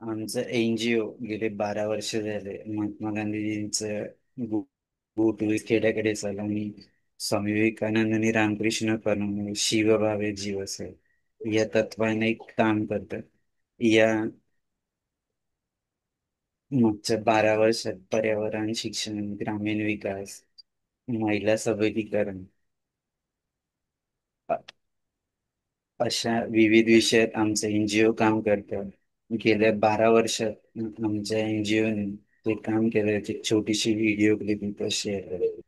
आमचं एनजीओ गेले 12 वर्ष झाले महात्मा गांधीजींचं बूट खेड्याकडे चालू आणि स्वामी विवेकानंद आणि रामकृष्ण परमहंस शिवभावे जीव असे या तत्वाने काम करतात. या मागच्या 12 वर्षात पर्यावरण, शिक्षण, ग्रामीण विकास, महिला सबलीकरण अशा विविध विषयात आमचं एनजीओ काम करतं. गेल्या 12 वर्षात आमच्या एनजीओने ते काम केलं, त्याची छोटीशी व्हिडिओ क्लिप शेअर केली.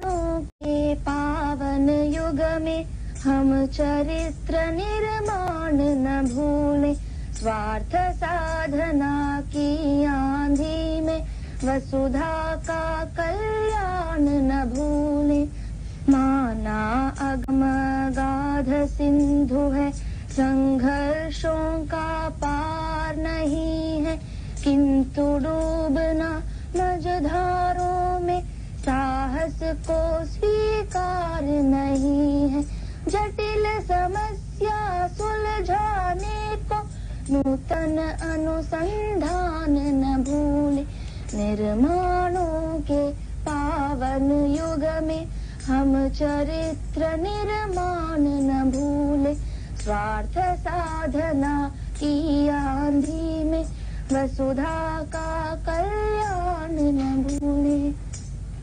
के पावन युग में हम चरित्र निर्माण न भूले, स्वार्थ साधना की आंधी में वसुधा का कल्याण न भूले। माना अगम गाध सिंधु है, संघर्षों का पार नहीं है, किंतु डूबना मझधारों में साहस को स्वीकार नहीं है। जटिल समस्या सुलझाने को नूतन अनुसंधान न भूले, निर्माणों के पावन युग में हम चरित्र निर्माण न भूले, स्वार्थ साधना की आंधी में वसुधा का कल्याण न भूले।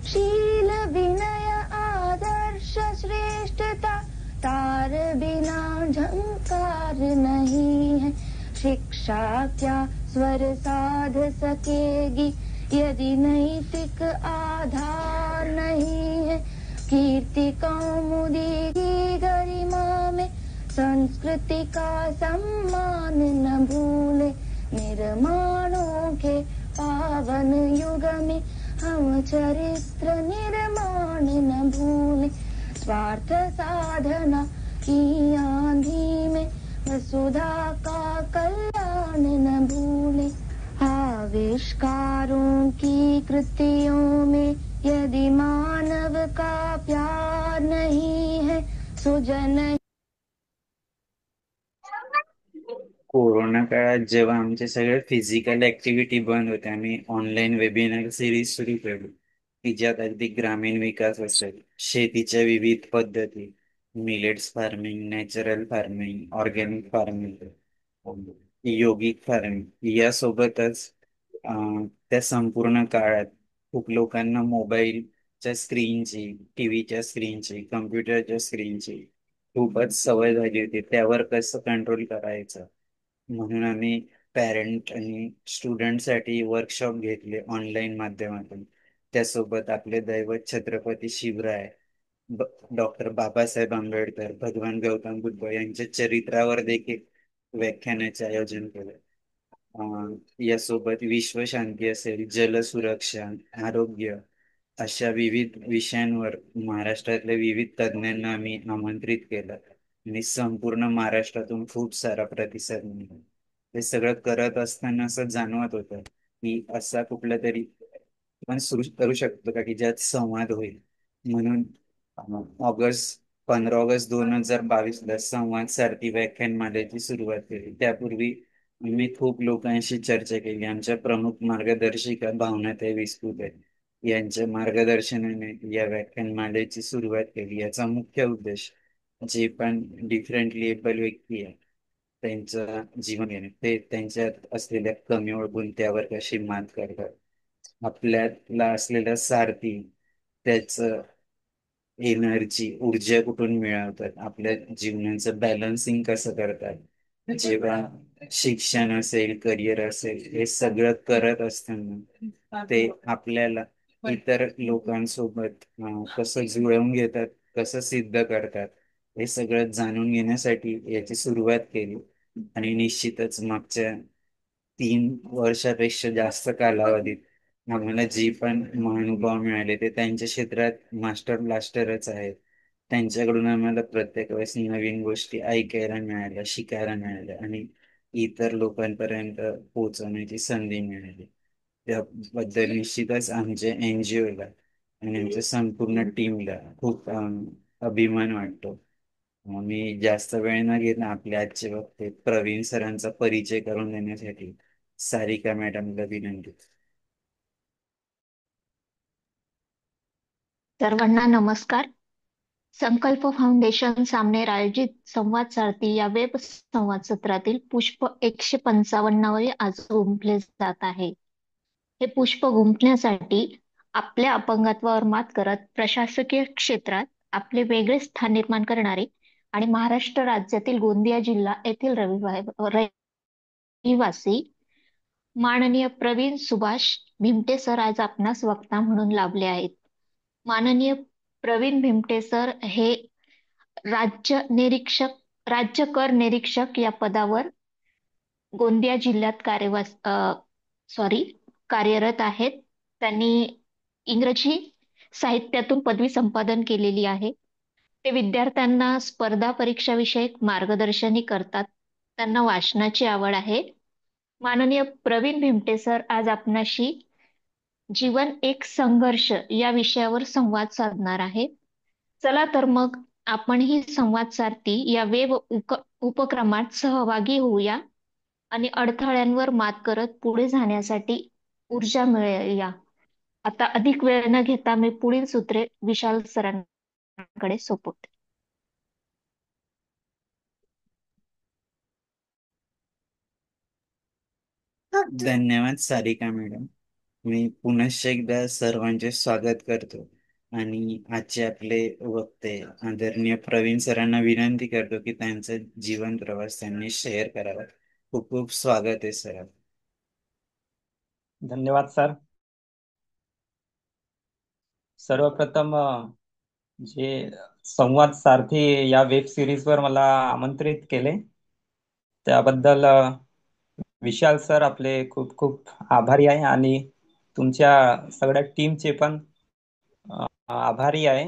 शील विनय आदर्श श्रेष्ठता तार बिना झंकार नहीं है, शिक्षा क्या स्वर साध सकेगी यदि नैतिक आधार नहीं है। कीर्ति कौमुदी की गरिमा में संस्कृति का सम्मान न भूले, निर्माणों के पावन युग में हम चरित्र निर्माण न भूले, स्वार्थ साधना की आंधी में वसुधा का कल्याण न भूले। आविष्कारों की कृतियों में यदि मानव का प्यार नहीं है, सुजन कोरोना काळात जेव्हा आमचे सगळे फिजिकल ऍक्टिव्हिटी बंद होते, आम्ही ऑनलाईन वेबिनार सिरीज सुरू केली, की ज्यात अगदी ग्रामीण विकास असेल, शेतीच्या विविध पद्धती, millets farming, natural farming, organic farming, योगिक फार्मिंग यासोबतच त्या संपूर्ण काळात खूप लोकांना मोबाईलच्या स्क्रीनची, टीव्हीच्या स्क्रीनची, कम्प्युटरच्या स्क्रीनची खूपच सवय झाली होती. त्यावर कसं कंट्रोल करायचं म्हणून आम्ही पॅरेंट आणि स्टुडंटसाठी वर्कशॉप घेतले ऑनलाईन माध्यमातून. त्यासोबत आपले दैवत छत्रपती शिवराय, डॉक्टर बाबासाहेब आंबेडकर, भगवान गौतम बुद्ध यांच्या चरित्रावर देखील व्याख्यानाचे आयोजन केले. यासोबत विश्व शांती असेल, जलसुरक्षा, आरोग्य अशा विविध विषयांवर महाराष्ट्रातल्या विविध तज्ञांना आम्ही आमंत्रित केलं आणि संपूर्ण महाराष्ट्रातून खूप सारा प्रतिसाद मिळाला. हे सगळं करत असताना असं जाणवत होतं की असा कुठला तरी आपण सुरू करू शकतो का की ज्यात संवाद होईल. म्हणून ऑगस्ट 15 ऑगस्ट 2022 संवाद सारथी व्याख्यानमालेची सुरुवात केली. त्यापूर्वी मी खूप लोकांशी चर्चा केली. आमच्या प्रमुख मार्गदर्शिका भावनाताई विस्पुते यांच्या मार्गदर्शनाने या व्याख्यानमालेची सुरुवात केली. याचा मुख्य उद्देश जे पण डिफरंटली एबल व्यक्ती आहे त्यांचं जीवन घेणे, ते त्यांच्यात असलेल्या कमी ओळखून त्यावर कशी मात करतात, आपल्याला असलेल्या सारथी त्याच एनर्जी ऊर्जा कुठून मिळवतात, आपल्या जीवनाचं बॅलन्सिंग कसं करतात, जेव्हा शिक्षण असेल, करिअर असेल, हे सगळं करत असताना ते आपल्याला इतर लोकांसोबत कसं जुळवून घेतात, कसं सिद्ध करतात हे सगळं जाणून घेण्यासाठी याची सुरुवात केली. आणि निश्चितच मागच्या 3 वर्षापेक्षा जास्त कालावधीत आम्हाला जी पण महानुभाव मिळाले ते त्यांच्या क्षेत्रात मास्टर ब्लास्टरच आहेत. त्यांच्याकडून आम्हाला प्रत्येक वेळेस नवीन गोष्टी ऐकायला मिळाल्या, शिकायला मिळाल्या आणि इतर लोकांपर्यंत पोहोचवण्याची संधी मिळाली. त्याबद्दल निश्चितच आमच्या NGO ला आणि आमच्या संपूर्ण टीमला खूप अभिमान वाटतो. मी जास्त वेळ न घेता आपल्या आजचे वक्ते प्रवीण सरांचा परिचय करून देण्यासाठी सारिका मॅडमला विनंती. सर्वांना नमस्कार. संकल्प फाउंडेशन सामनेर आयोजित संवाद सारथी या वेब संवाद सत्रातील पुष्प 155वे आज गुंफले जात आहे. हे पुष्प गुंफण्यासाठी आपल्या अपंगत्वावर मात करत प्रशासकीय क्षेत्रात आपले वेगळे स्थान निर्माण करणारे आणि महाराष्ट्र राज्यातील गोंदिया जिल्हा येथील रहिवासी माननीय प्रवीण सुभाष भिमटे सर आज आपणास वक्ता म्हणून लाभले आहेत. माननीय प्रवीण भिमटे सर हे राज्य कर निरीक्षक या पदावर गोंदिया जिल्ह्यात कार्यरत आहेत. त्यांनी इंग्रजी साहित्यातून पदवी संपादन केलेली आहे. ते विद्यार्थ्यांना स्पर्धा परीक्षाविषयक मार्गदर्शनही करतात. त्यांना वाचनाची आवड आहे. माननीय प्रवीण भिमटे सर आज आपणाशी जीवन एक संघर्ष या विषयावर संवाद साधणार आहे. चला तर मग आपणही संवाद सारथी या उपक्रमात सहभागी होऊया आणि अडथळ्यांवर मात करत पुढे जाण्यासाठी ऊर्जा मिळवूया. आता अधिक वेळ न घेता मी पुढील सूत्रे विशाल सरांकडे सोपवते. धन्यवाद सारिका मॅडम. मी पुनश्च एकदा सर्वांचे स्वागत करतो आणि आजचे आपले वक्ते आदरणीय प्रवीण सरांना विनंती करतो की त्यांचा जीवन प्रवास त्यांनी शेअर करावा. खूप खूप स्वागत आहे सर. धन्यवाद सर. सर्वप्रथम जे संवाद सारथी या वेब सिरीजवर मला आमंत्रित केले त्याबद्दल विशाल सर आपले खूप खूप आभारी आहे आणि तुमच्या सगळ्या टीमचे पण आभारी आहे.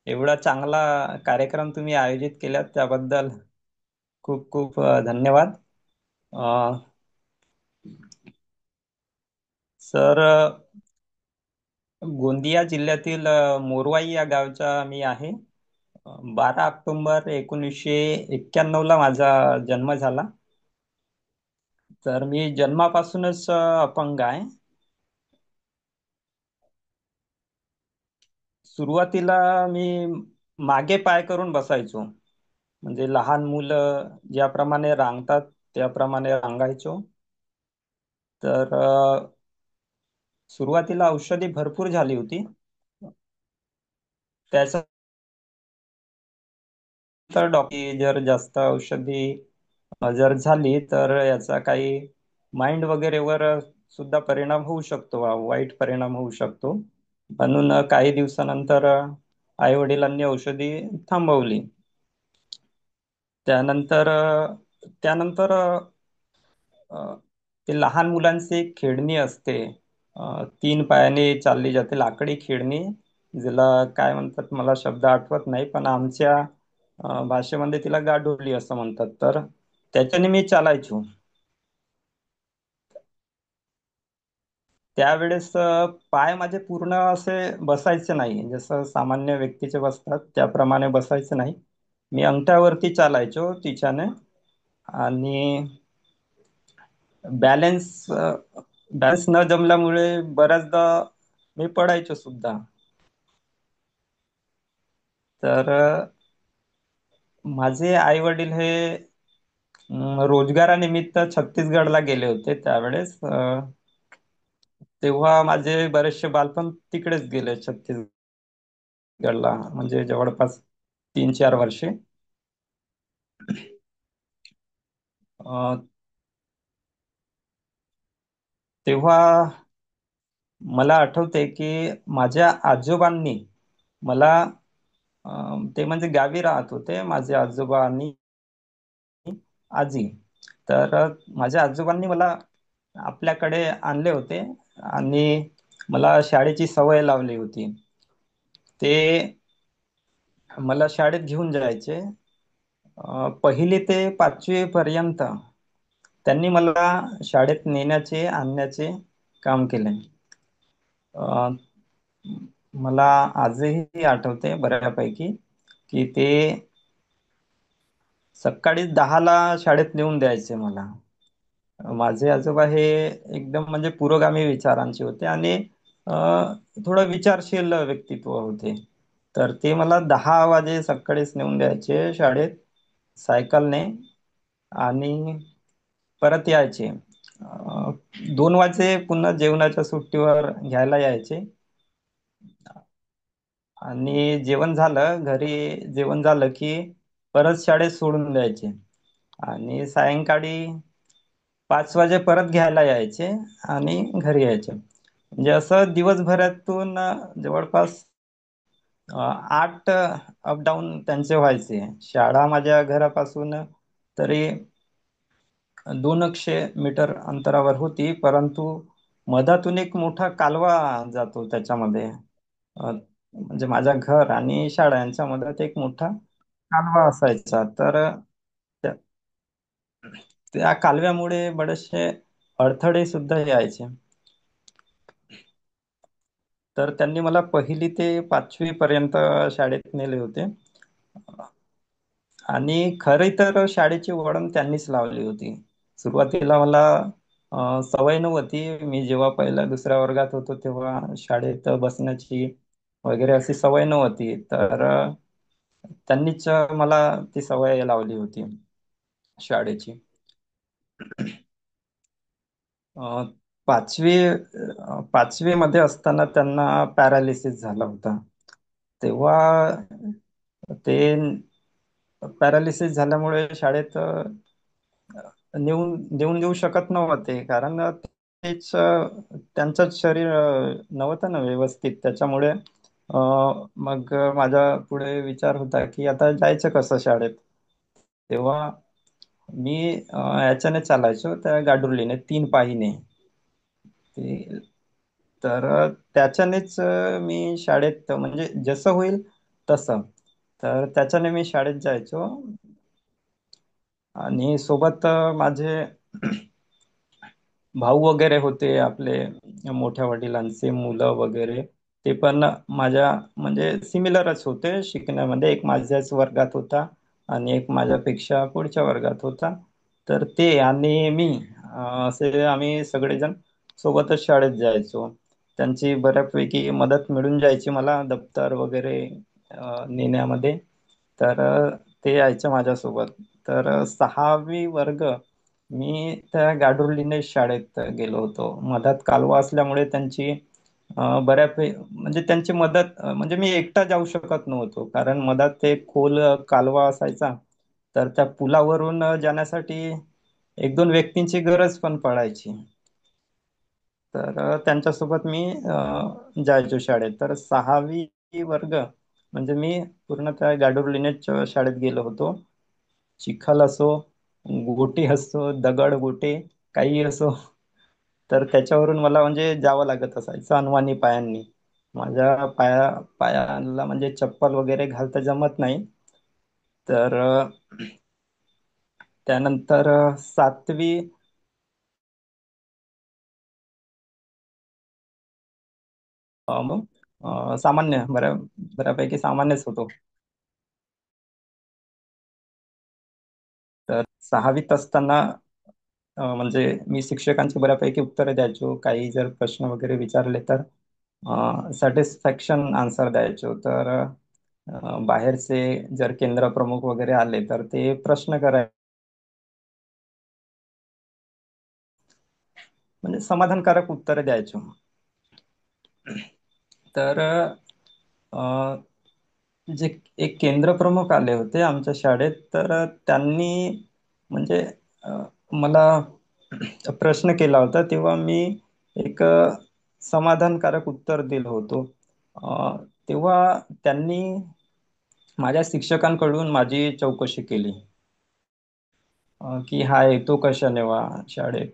एवढा चांगला कार्यक्रम तुम्ही आयोजित केला त्याबद्दल खूप खूप धन्यवाद. सर, गोंदिया जिल्ह्यातील मोरवाई या गावचा मी आहे. 12 ऑक्टोबर 1991 माझा जन्म झाला. तर मी जन्मापासूनच अपंग आहे. सुरुवातीला मी मागे पाय करून बसायचो, म्हणजे लहान मुलं ज्याप्रमाणे रांगतात त्याप्रमाणे रांगायचो. तर सुरुवातीला औषधी भरपूर झाली होती. त्याच्या तर डॉक्टर जर जास्त औषधी जर झाली तर याचा काही माइंड वगैरेवर सुद्धा परिणाम होऊ शकतो, वाईट परिणाम होऊ शकतो. म्हणून काही दिवसानंतर आई वडिलांनी औषधी थांबवली. त्यानंतर त्यानंतर ते लहान मुलांची एक खेळणी असते, 3 पायाने चालली जाते, लाकडी खेळणी, जिला काय म्हणतात मला शब्द आठवत नाही, पण आमच्या भाषेमध्ये तिला गाडोली असं म्हणतात. तर त्याच्याने मी चालायचो. त्यावेळेस पाय माझे पूर्ण असे बसायचे नाही, जसं सामान्य व्यक्तीचे बसतात त्याप्रमाणे बसायचे नाही. मी अंगठ्यावरती चालायचो तिच्याने आणि बॅलन्स बॅलन्स न जमल्यामुळे बऱ्याचदा मी पडायचो सुद्धा. तर माझे आई वडील हे रोजगारानिमित्त छत्तीसगडला गेले होते त्यावेळेस. तेव्हा माझे बरेचसे बालपण तिकडेच गेले, छत्तीसगडला, म्हणजे जवळपास 3-4 वर्षे. तेव्हा मला आठवते की माझ्या आजोबांनी मला ते म्हणजे गावी राहत होते माझे आजोबा आणि आजी. तर माझ्या आजोबांनी मला आपल्याकडे आणले होते आणि मला शाळेची सवय लावली होती. ते मला शाळेत घेऊन जायचे. पहिली ते 5वी पर्यंत त्यांनी मला शाळेत नेण्याचे आणण्याचे काम केले. अ, मला आजही आठवते बऱ्यापैकी की ते सकाळी 10ला शाळेत नेऊन द्यायचे मला. माझे आजोबा हे एकदम म्हणजे पुरोगामी विचारांचे होते आणि अ, थोडं विचारशील व्यक्तित्व होते. तर ते मला 10 वाजे सकाळीच नेऊन द्यायचे शाळेत सायकलने आणि परत यायचे. 2 वाजे पुन्हा जेवणाच्या सुट्टीवर घ्यायला यायचे आणि जेवण झालं, घरी जेवण झालं की परत शाळेत सोडून द्यायचे आणि सायंकाळी 5 वाजे परत घ्यायला यायचे आणि घरी यायचे. म्हणजे असं दिवसभरातून जवळपास 8 अपडाऊन त्यांचे व्हायचे. शाळा माझ्या घरापासून तरी 200 मीटर अंतरावर होती, परंतु मधातून एक मोठा कालवा जातो त्याच्यामध्ये. म्हणजे माझ्या घर आणि शाळा यांच्या मधात एक मोठा कालवा असायचा. तर त्या त्या कालव्यामुळे बरेचसे अडथळे सुद्धा यायचे. तर त्यांनी मला 1ली ते 5वी पर्यंत शाळेत नेले होते आणि खरी तर शाळेची वळण त्यांनीच लावली होती. सुरुवातीला मला सवय नव्हती. मी जेव्हा पहिल्या दुसऱ्या वर्गात होतो तेव्हा शाळेत बसण्याची वगैरे अशी सवय नव्हती. तर त्यांनीच मला ती सवय लावली होती शाळेची. अ, 5वी मध्ये असताना त्यांना पॅरालिसिस झाला होता. तेव्हा ते पॅरालिसिस झाल्यामुळे शाळेत नेऊन देऊ शकत नव्हते, कारण तेच त्यांचंच शरीर नव्हतं ना व्यवस्थित. त्याच्यामुळे मग माझा पुढे विचार होता की आता जायचं कसं शाळेत. तेव्हा मी याच्याने चालायचो, त्या गाडुर्लीने 3 पायीने. ते तर त्याच्यानेच मी शाळेत म्हणजे जसं होईल तसं. तर त्याच्याने मी शाळेत जायचो आणि सोबत माझे भाऊ वगैरे होते, आपले मोठ्या वडिलांचे मुलं वगैरे. ते पण माझ्या म्हणजे सिमिलरच होते शिकण्यामध्ये. एक माझ्याच वर्गात होता आणि एक माझ्यापेक्षा पुढच्या वर्गात होता. तर ते आणि मी असे आम्ही सगळेजण सोबतच शाळेत जायचो. त्यांची बऱ्यापैकी मदत मिळून जायची मला दप्तर वगैरे नेण्यामध्ये. तर ते यायचं माझ्यासोबत. तर 6वी वर्ग मी त्या गाडुर्लीने शाळेत गेलो होतो. मधात कालवा असल्यामुळे त्यांची म्हणजे त्यांची मदत म्हणजे मी एकटा जाऊ शकत नव्हतो, कारण मधात ते खोल कालवा असायचा. तर त्या पुलावरून जाण्यासाठी 1-2 व्यक्तींची गरज पण पडायची. तर त्यांच्यासोबत मी जायचो शाळेत. तर 6वी वर्ग म्हणजे मी पूर्ण त्या गाडुर्लीनेच शाळेत गेलो होतो. चिखल असो, गोटी असो, दगड गोटे काही असो, तर त्याच्यावरून मला म्हणजे जावं लागत असायचं अनवाणी पायांनी. माझ्या पायाला म्हणजे चप्पल वगैरे घालता जमत नाही. तर त्यानंतर 7वी मग सामान्य बऱ्यापैकी सामान्यच होतो. तर 6वीत असताना म्हणजे मी शिक्षकांची बऱ्यापैकी उत्तरे द्यायचो. काही जर प्रश्न वगैरे विचारले तर सॅटिस्फॅक्शन आन्सर द्यायचो. तर बाहेरचे जर केंद्र प्रमुख वगैरे आले तर ते प्रश्न करायचे, म्हणजे समाधानकारक उत्तरे द्यायचो. तर अ, जे एक केंद्र प्रमुख आले होते आमच्या शाळेत, तर त्यांनी म्हणजे अ, मला प्रश्न केला होता. तेव्हा मी एक समाधानकारक उत्तर दिलं होतं. तेव्हा त्यांनी माझ्या शिक्षकांकडून माझी चौकशी केली, की हा येतो कशाने वा शाळेत.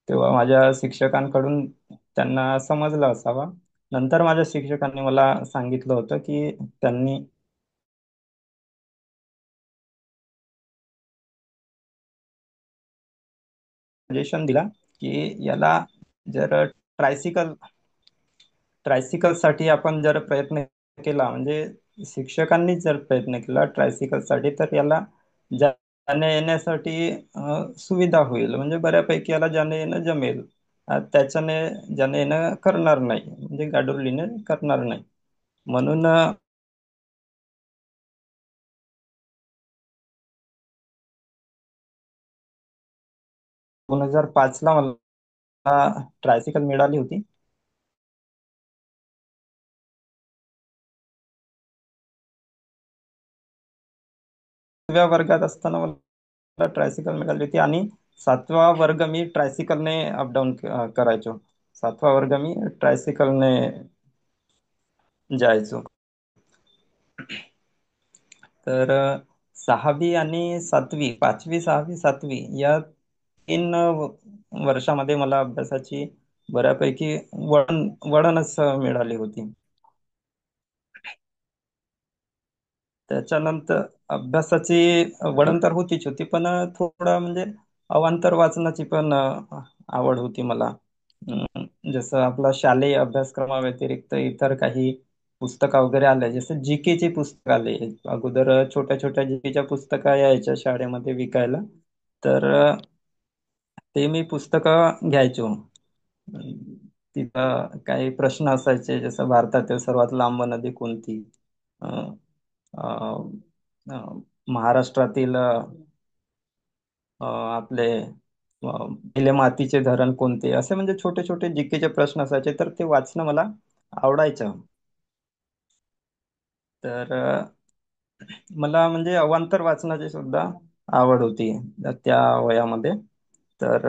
तेव्हा माझ्या शिक्षकांकडून त्यांना समजलं असावा. नंतर माझ्या शिक्षकांनी मला सांगितलं होतं की त्यांनी सजेशन दिला की याला जर ट्रायसिकल ट्रायसिकल साठी आपण जर प्रयत्न केला, म्हणजे शिक्षकांनीच जर प्रयत्न केला ट्रायसिकल साठी, तर याला जाण्या येण्यासाठी सुविधा होईल, म्हणजे बऱ्यापैकी याला जाणं येणं जमेल. त्याच्याने जाणं येणं करणार नाही, म्हणजे गाडुर्लीने करणार नाही. म्हणून 2005 ला मला ट्रायसिकल मिळाली होती. 6व्या वर्गात असताना मला ट्रायसिकल मिळाली होती, आणि 7वा वर्ग मी ट्रायसिकलने अपडाऊन करायचो. 7वा वर्ग मी ट्रायसिकलने जायचो. तर 6वी आणि 7वी, 5वी 6वी 7वी या 3 वर्षामध्ये मला अभ्यासाची बऱ्यापैकी वळणच मिळाली होती. त्याच्यानंतर अभ्यासाची वळण तर होतीच होती, पण थोडं म्हणजे अवांतर वाचनाची पण आवड होती मला. जसं आपला शालेय अभ्यासक्रमाव्यतिरिक्त इतर काही पुस्तकं वगैरे आले, जसं जीकेची पुस्तक आले. अगोदर छोट्या छोट्या जीकेच्या पुस्तका यायच्या शाळेमध्ये विकायला, तर ते मी पुस्तकं घ्यायचो. तिथं काही प्रश्न असायचे, जसं भारतातील सर्वात लांब नदी कोणती, अ, अ, अ, महाराष्ट्रातील आपले पहिले मातीचे धरण कोणते, असे म्हणजे छोटे छोटे जीकेचे प्रश्न असायचे, तर ते वाचणं मला आवडायचं. तर मला म्हणजे अवांतर वाचनाची सुद्धा आवड होती त्या वयामध्ये. तर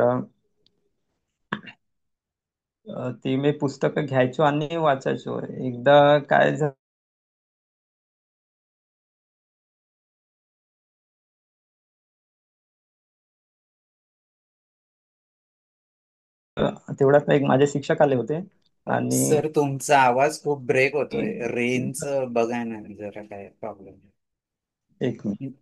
ती मी पुस्तकं घ्यायचो आणि वाचायचो. एकदा काय झालं, तेवढ्यात एक माझे शिक्षक आले होते, आणि सर तुमचा आवाज खूप ब्रेक होतोय. रेंज बघा ना जरा काय प्रॉब्लेम. 1 मिनिट.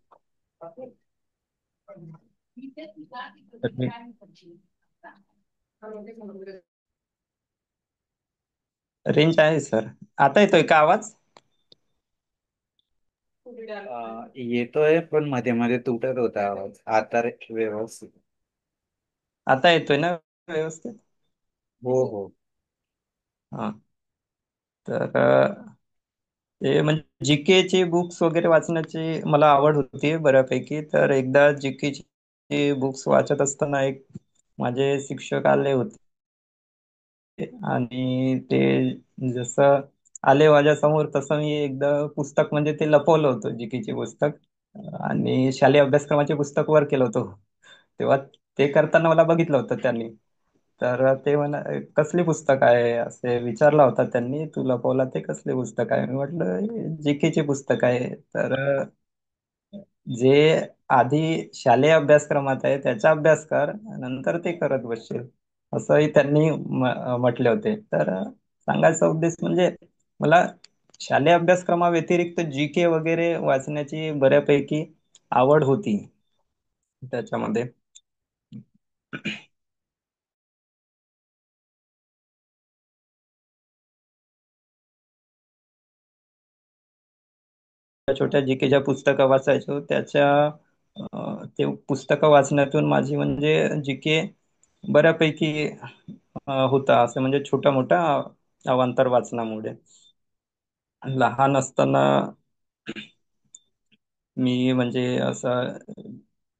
रेंज आहे सर. आता येतोय का आवाज? येतोय पण मध्ये मध्ये तुटत होता आवाज. आता व्यवस्थित. आता येतोय ना व्यवस्थित? हो हो. हा. तर ते म्हणजे जीकेचे बुक्स वगैरे वाचण्याची मला आवड होती बऱ्यापैकी. तर एकदा जीकेचे बुक्स वाचत असताना एक माझे शिक्षक आले होते, आणि ते जसं आले माझ्या समोर, तसं मी एकदा पुस्तक म्हणजे ते लपवलं होतं जीकेचे पुस्तक, आणि शालेय अभ्यासक्रमाचे पुस्तक वर केलं होतं. तेव्हा ते करताना मला बघितलं होतं त्यांनी. तर ते म्हणा, कसली पुस्तक आहे असे विचारला होता त्यांनी, तू लपवला ते कसले पुस्तक आहे? मी म्हटलं जीकेचे पुस्तक आहे. तर जे आधी शालेय अभ्यासक्रमात आहे त्याचा अभ्यास कर, नंतर ते करत बसशील, असंही त्यांनी म्हटले होते. तर सांगायचा उद्देश म्हणजे मला शालेय अभ्यासक्रमाव्यतिरिक्त जीके वगैरे वाचण्याची बऱ्यापैकी आवड होती त्याच्यामध्ये. छोट्या जीकेच्या पुस्तकं वाचायचो. ते पुस्तकं वाचण्यातून माझी म्हणजे जीके बऱ्यापैकी होता, असं म्हणजे छोटा मोठा अवांतर वाचनामुळे. लहान असताना मी म्हणजे असं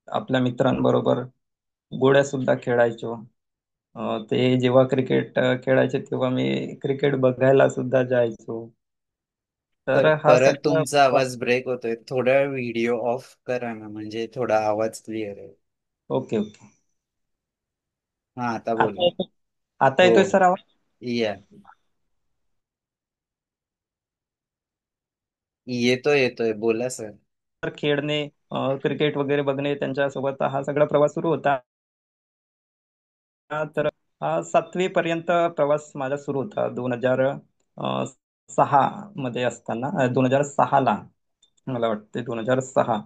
आपल्या मित्रांबरोबर गोळ्या सुद्धा खेळायचो. ते जेव्हा क्रिकेट खेळायचे तेव्हा मी क्रिकेट बघायला सुद्धा जायचो. तर हा परत सगळा तुमचा आवाज ब्रेक होतोय. थोडा व्हिडिओ ऑफ करा ना, म्हणजे थोडा आवाज क्लिअर आहे. Okay okay. हा आता आता बोला. येतोय? आता हो येतोय सर आवाज? या येतोय येतोय, बोला सर. तर खेळणे, क्रिकेट वगैरे बघणे त्यांच्यासोबत हा सगळा प्रवास सुरू होता. तर 7वी पर्यंत प्रवास माझा सुरू होता 2006 मध्ये असताना, 2006 ला मला वाटते 2006.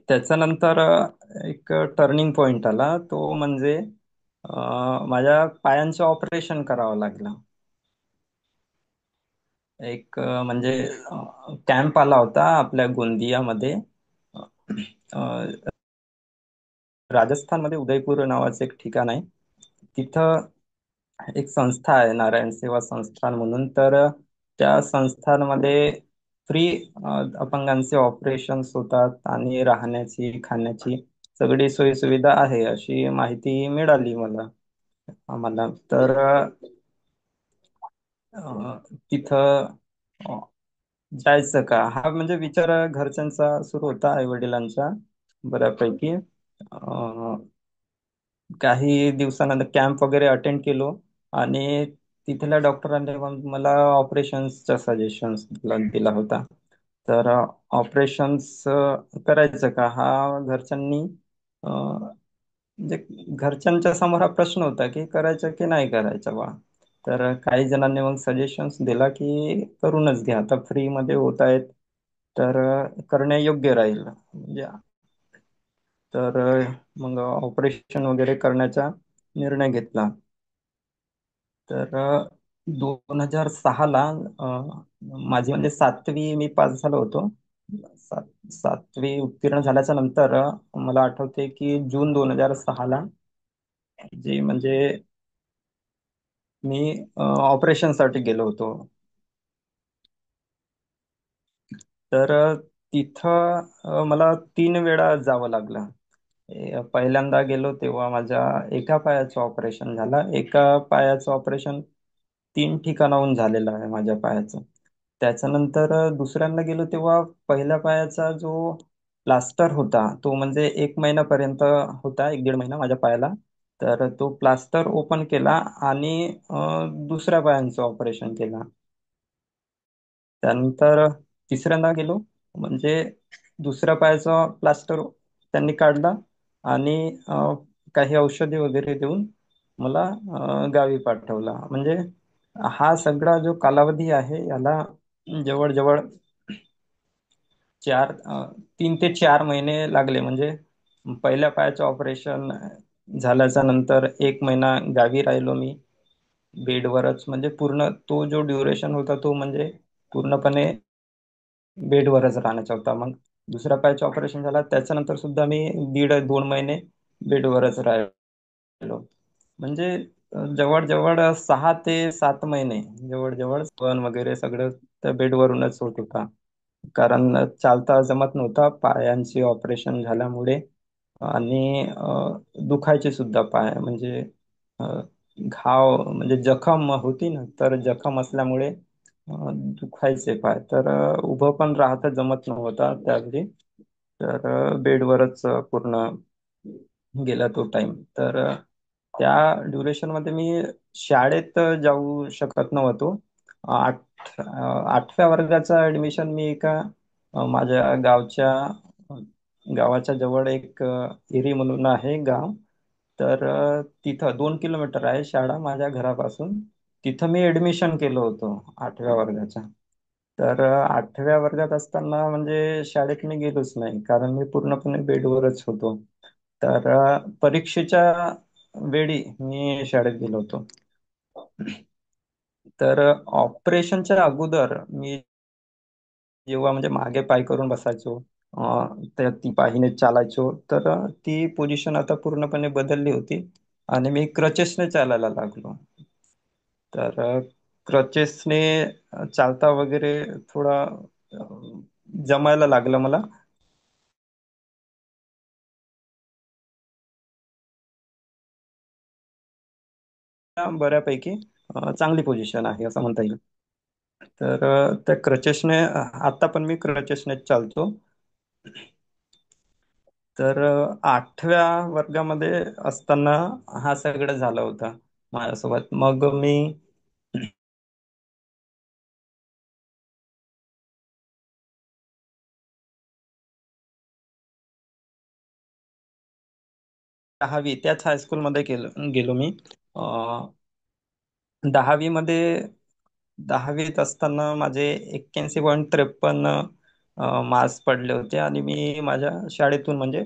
त्याच्यानंतर एक टर्निंग पॉइंट आला, तो म्हणजे माझ्या पायांचं ऑपरेशन करावं लागलं. एक म्हणजे कॅम्प आला होता आपल्या गोंदियामध्ये. अ, राजस्थानमध्ये उदयपूर नावाचं एक ठिकाण आहे. तिथं एक संस्था आहे, नारायण सेवा संस्थान म्हणून. तर त्या संस्थांमध्ये फ्री अपंगांचे ऑपरेशन्स होतात आणि राहण्याची खाण्याची सगळी सोयी सुविधा आहे, अशी माहिती मिळाली आम्हाला. तर तिथं अ, जायचं का, हा म्हणजे विचार घरच्यांचा सुरू होता, आई वडिलांचा बऱ्यापैकी. काही दिवसानंतर कॅम्प वगैरे अटेंड केलो आणि तिथल्या डॉक्टरांनी मग मला ऑपरेशन्सचा सजेशन्स दिला होता. तर ऑपरेशन्स करायचं का, हा घरच्यांनी म्हणजे घरच्यांच्या समोर हा प्रश्न होता की करायचं की नाही करायचं बा. तर काही जणांनी मग सजेशन्स दिला की करूनच घ्या, आता फ्री मध्ये होत आहेत तर करणे योग्य राहील म्हणजे. तर मग ऑपरेशन वगैरे करण्याचा निर्णय घेतला. तर 2006ला माझी म्हणजे 7वी मी पास झालो होतो. 7वी उत्तीर्ण झाल्याच्या नंतर मला आठवते की जून 2006ला जे म्हणजे मी ऑपरेशन साठी गेलो होतो. तर तिथं मला 3 वेळा जावं लागलं. पहिल्यांदा गेलो तेव्हा माझ्या एका पायाचं ऑपरेशन झालं. एका पायाचं ऑपरेशन 3 ठिकाणाहून झालेलं आहे माझ्या पायाचं. त्याच्यानंतर दुसऱ्यांदा गेलो तेव्हा पहिल्या पायाचा जो प्लास्टर होता तो म्हणजे 1 महिन्यापर्यंत होता, 1-1.5 महिना माझ्या पायाला. तर तो प्लास्टर ओपन केला आणि दुसऱ्या पायांचं ऑपरेशन केलं. त्यानंतर तिसऱ्यांदा गेलो म्हणजे दुसऱ्या पायाचा प्लास्टर त्यांनी काढला आणि काही औषधी वगैरे देऊन मला गावी पाठवला. म्हणजे हा सगळा जो कालावधी आहे याला जवळजवळ 3 ते 4 महिने लागले. म्हणजे पहिल्या पायाचं ऑपरेशन झाल्याच्या नंतर 1 महिना गावी राहिलो मी बेडवरच. म्हणजे पूर्ण तो जो ड्युरेशन होता तो म्हणजे पूर्णपणे बेडवरच राहण्याचा होता. मग दुसऱ्या पायाचं ऑपरेशन झाला त्याच्यानंतर सुद्धा मी 1.5-2 महिने बेडवरच राहिलो. म्हणजे जवळजवळ 6 ते 7 महिने जवळजवळ सण वगैरे सगळं त्या बेडवरूनच होत होता. कारण चालता जमत नव्हता पायांची ऑपरेशन झाल्यामुळे. आणि दुखायचे सुद्धा पाय म्हणजे अ, घाव म्हणजे जखम होती ना, तर जखम असल्यामुळे दुखायचे पाय. तर उभं पण राहता जमत नव्हता त्यावेळी. तर बेडवरच पूर्ण गेला तो टाइम. तर त्या ड्युरेशन मध्ये मी शाळेत जाऊ शकत नव्हतो. 8व्या वर्गाचा ऍडमिशन मी एका माझ्या गावाच्या जवळ एक एरी म्हणून आहे गाव. तर तिथं 2 किलोमीटर आहे शाळा माझ्या घरापासून. तिथं मी ऍडमिशन केलं होतं 8व्या वर्गाच्या. तर 8व्या वर्गात असताना म्हणजे शाळेत मी गेलोच नाही कारण मी पूर्णपणे बेडवरच होतो. तर परीक्षेच्या वेळी मी शाळेत गेलो होतो. तर ऑपरेशनच्या अगोदर मी जेव्हा म्हणजे मागे पाय करून बसायचो, तर ती पायीने चालायचो, तर ती पोझिशन आता पूर्णपणे बदलली होती आणि मी क्रचेसने चालायला लागलो. तर क्रचेसने चालता वगैरे थोडा जमायला लागलं मला. बऱ्यापैकी चांगली पोझिशन आहे असं म्हणता येईल. तर त्या क्रचेसने आता पण मी क्रचेसने चालतो. तर 8व्या वर्गामध्ये असताना हा सगळं झालं होतं माझ्यासोबत. मग मी 10वी त्याच हायस्कूलमध्ये गेलो गेलो मी. अं, 10वी मध्ये 10वीत असताना माझे 81.53 मार्क्स पडले होते आणि मी माझ्या शाळेतून म्हणजे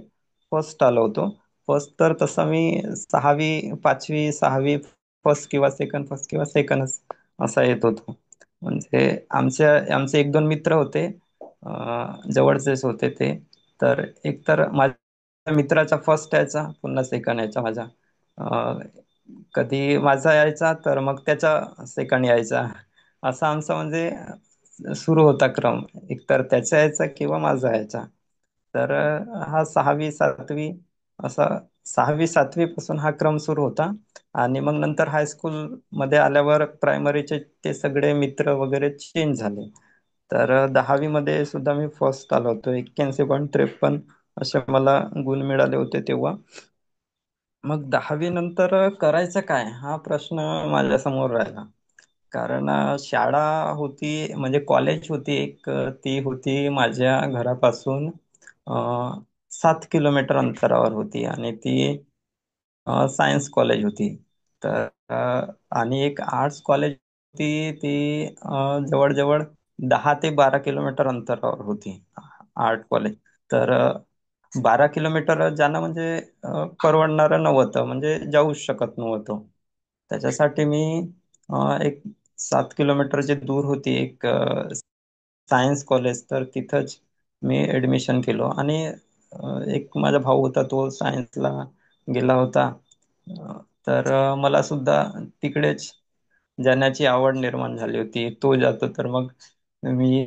फर्स्ट आलो होतो. फर्स्ट तर तसा मी 5वी 6वी फर्स्ट किंवा सेकंड, फर्स्ट किंवा सेकंड असा येत होतो. म्हणजे आमचे एक दोन मित्र होते, जवळचेच होते ते. तर एक तर माझ्या मित्राचा फर्स्ट यायचा, पुन्हा सेकंड यायचा माझा. अं, कधी माझा यायचा तर मग त्याचा सेकंड यायचा. असा आमचा म्हणजे सुरू होता क्रम. एकतर त्याचा यायचा किंवा माझा यायचा. तर हा 6वी 7वी असा 6वी 7वी पासून हा क्रम सुरू होता. आणि मग नंतर हायस्कूल मध्ये आल्यावर प्रायमरीचे ते सगळे मित्र वगैरे चेंज झाले. तर 10वी मध्ये सुद्धा मी फर्स्ट आलो होतो. 81.53 असे मला गुण मिळाले होते तेव्हा. मग 10वी नंतर करायचं काय हा प्रश्न माझ्या समोर राहिला. कारण शाळा होती म्हणजे कॉलेज होती एक, ती होती माझ्या घरापासून 7 किलोमीटर अंतरावर होती आणि ती सायन्स कॉलेज होती. तर आणि एक आर्ट्स कॉलेज होती, ती जवळजवळ 10 ते 12 किलोमीटर अंतरावर होती, आर्ट कॉलेज. तर 12 किलोमीटर जाणं म्हणजे परवडणारं नव्हतं, म्हणजे जाऊच शकत नव्हतो. त्याच्यासाठी मी एक 7 किलोमीटर जे दूर होती एक सायन्स कॉलेज, तर तिथंच मी ऍडमिशन केलो. आणि एक माझा भाऊ होता, तो सायन्सला गेला होता. तर मला सुद्धा तिकडेच जाण्याची आवड निर्माण झाली होती. तो जातो तर मग मी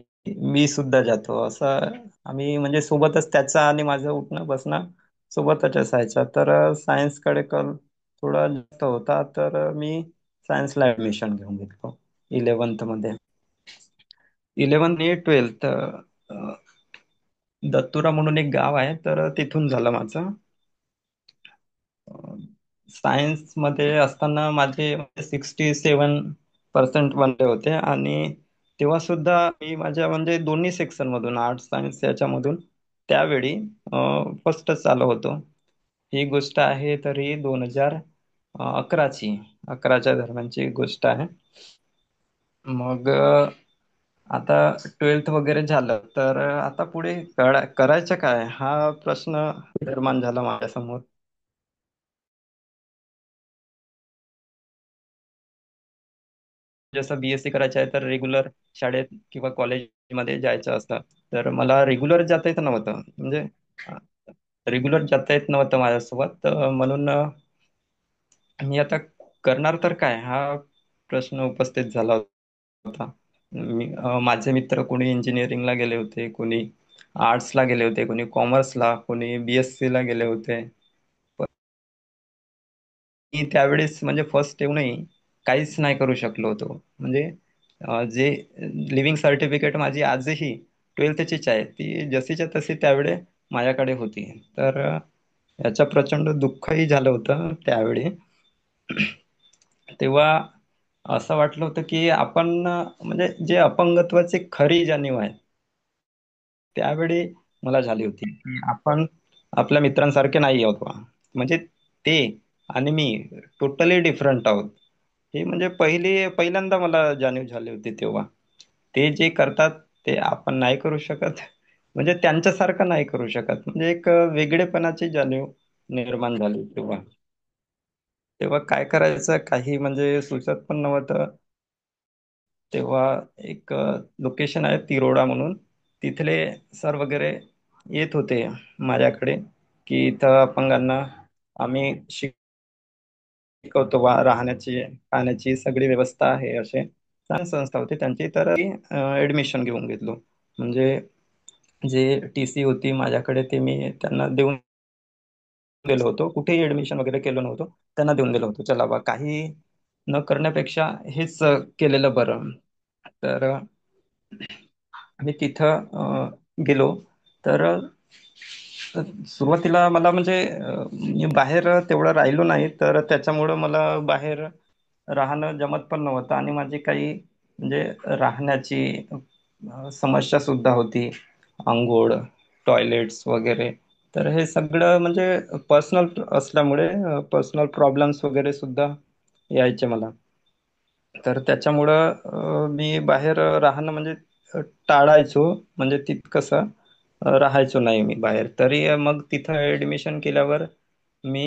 मी सुद्धा जातो, असं आम्ही म्हणजे सोबतच, त्याचा आणि माझं उठणं बसणं सोबतच असायचं. तर सायन्सकडे कल थोडा जास्त होता, तर मी सायन्सला ऍडमिशन घेऊन घेतलो 11th मध्ये. 11th आणि 12th दत्तुरा म्हणून एक गाव आहे, तर तिथून झालं माझं. सायन्स मध्ये असताना माझे 67% बनले होते. आणि तेव्हा सुद्धा मी माझ्या म्हणजे दोन्ही सेक्शन मधून, आर्ट्स सायन्स याच्यामधून त्यावेळी फर्स्टच आलो होतो. ही गोष्ट आहे तरी 2011ची, 11च्या दरम्यानची गोष्ट आहे. मग आता 12th वगैरे झालं, तर आता पुढे करायचं काय हा प्रश्न निर्माण झाला माझ्यासमोर. जसं बीएससी करायचं आहे तर रेग्युलर शाळेत किंवा कॉलेजमध्ये जायचं असतं. तर मला रेग्युलर जाता येत नव्हतं, म्हणजे रेग्युलर जाता येत नव्हतं माझ्यासोबत. म्हणून मी आता करणार तर काय हा प्रश्न उपस्थित झाला होता. माझे मित्र कोणी इंजिनिअरिंगला गेले होते, कोणी आर्ट्सला गेले होते, कोणी कॉमर्सला, कोणी बीएससी ला गेले होते. मी त्यावेळेस म्हणजे फर्स्ट येऊनही काहीच नाही करू शकलो होतो. म्हणजे जे लिव्हिंग सर्टिफिकेट माझी आजही 12thचीच आहे, ती जशीच्या तशी त्यावेळी माझ्याकडे होती. तर याचं प्रचंड दुःखही झालं होतं त्यावेळी. तेव्हा असं वाटलं होतं की आपण म्हणजे जे अपंगत्वाची खरी जाणीव आहे त्यावेळी मला झाली होती, की आपण आपल्या मित्रांसारखे नाही आहोत बा. म्हणजे ते आणि मी टोटली डिफरंट आहोत. हे म्हणजे पहिल्यांदा मला जाणीव झाली होती तेव्हा. ते जे करतात ते आपण नाही करू शकत, म्हणजे त्यांच्यासारखं नाही करू शकत. म्हणजे एक वेगळेपणाची जाणीव निर्माण झाली तेव्हा. तेव्हा काय करायचं काही म्हणजे सुचत पण नव्हतं. तेव्हा एक लोकेशन आहे तिरोडा म्हणून, तिथले सर वगैरे येत होते माझ्याकडे, की इथं अपंगांना आम्ही शिकवतो बा, राहण्याची खाण्याची सगळी व्यवस्था आहे, असे छान संस्था होती त्यांची. तर ऍडमिशन घेऊन घेतलो. म्हणजे जे टीसी होती माझ्याकडे ते मी त्यांना देऊन गेलो होतो. कुठेही ऍडमिशन वगैरे केलं नव्हतं, त्यांना देऊन दिलं होतं. चला बा, काही न करण्यापेक्षा हेच केलेलं बरं. तर मी तिथं गेलो. तर सुरुवातीला मला म्हणजे मी बाहेर तेवढं राहिलो नाही, तर त्याच्यामुळं मला बाहेर राहणं जमत पण नव्हतं. आणि माझी काही म्हणजे राहण्याची समस्या सुद्धा होती. अंघोळ, टॉयलेट्स वगैरे तर हे सगळं म्हणजे पर्सनल असल्यामुळे पर्सनल प्रॉब्लेम्स वगैरे सुद्धा यायचे मला. तर त्याच्यामुळं मी बाहेर राहणं म्हणजे टाळायचो, म्हणजे तितकंसं राहायचो नाही मी बाहेर. तरी मग तिथं ऍडमिशन केल्यावर मी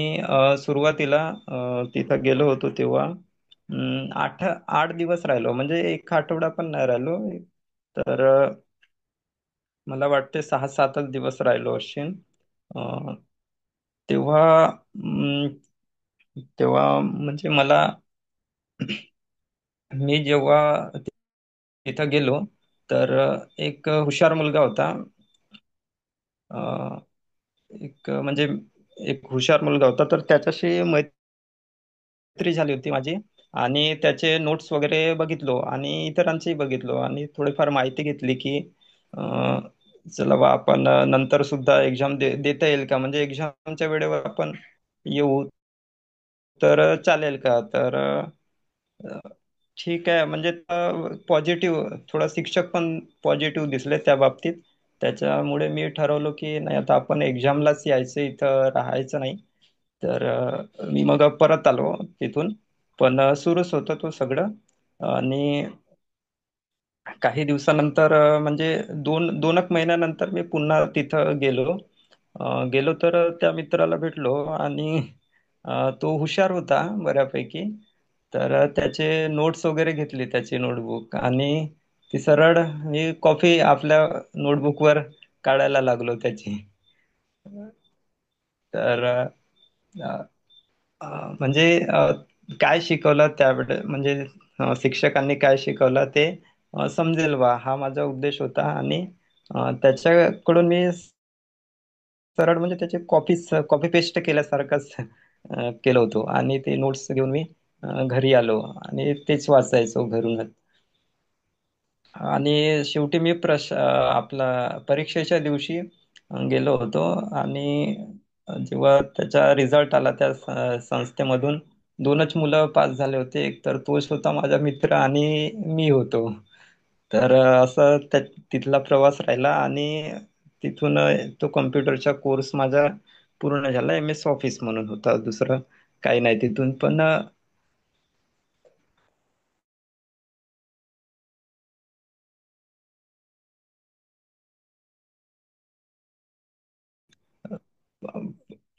सुरुवातीला तिथं गेलो होतो तेव्हा 8 दिवस राहिलो, म्हणजे एक आठवडा पण नाही राहिलो. तर मला वाटते 6-7च दिवस राहिलो असेल. अ, तेव्हा तेव्हा म्हणजे मला मी जेव्हा तिथं गेलो तर एक हुशार मुलगा होता. अ, एक म्हणजे एक हुशार मुलगा होता, तर त्याच्याशी मैत्री झाली होती माझी. आणि त्याचे नोट्स वगैरे बघितलो आणि इतरांचेही बघितलो आणि थोडीफार माहिती घेतली की अ, चला बा आपण नंतर सुद्धा एक्झाम देता येईल का, म्हणजे एक्झामच्या वेळेवर आपण येऊ तर चालेल का. तर अ, ठीक आहे, म्हणजे पॉझिटिव्ह थोडा शिक्षक पण पॉझिटिव्ह दिसले त्या बाबतीत. त्याच्यामुळे मी ठरवलं की नाही, आता आपण एक्झामलाच यायचं, इथं राहायचं नाही. तर मी मग परत आलो तिथून. पण सुरूच होतं तो सगळं. आणि काही दिवसानंतर म्हणजे 2-1 महिन्यानंतर मी पुन्हा तिथं गेलो. गेलो तर त्या मित्राला भेटलो आणि तो हुशार होता बऱ्यापैकी. तर त्याचे नोट्स वगैरे घेतली, त्याची नोटबुक, आणि ती सरळ मी कॉपी आपल्या नोटबुकवर काढायला लागलो त्याची. तर अ, अ, म्हणजे काय शिकवलं त्यावेळे, म्हणजे शिक्षकांनी काय शिकवलं ते समजेल बा, हा माझा उद्देश होता. आणि त्याच्याकडून मी सरळ म्हणजे त्याचे कॉपी पेस्ट केल्यासारखंच केलं होतो. आणि ते नोट्स घेऊन मी घरी आलो आणि तेच वाचायचो घरूनच. आणि शेवटी मी आपला परीक्षेच्या दिवशी गेलो होतो. आणि जेव्हा त्याचा रिझल्ट आला त्या संस्थेमधून, 2च मुलं पास झाले होते. एक तर तोच होता माझा मित्र आणि मी होतो. तर असं तिथला प्रवास राहिला. आणि तिथून तो कम्प्युटरचा कोर्स माझा पूर्ण झाला. MS ऑफिस म्हणून होता, दुसरं काही नाही तिथून. पण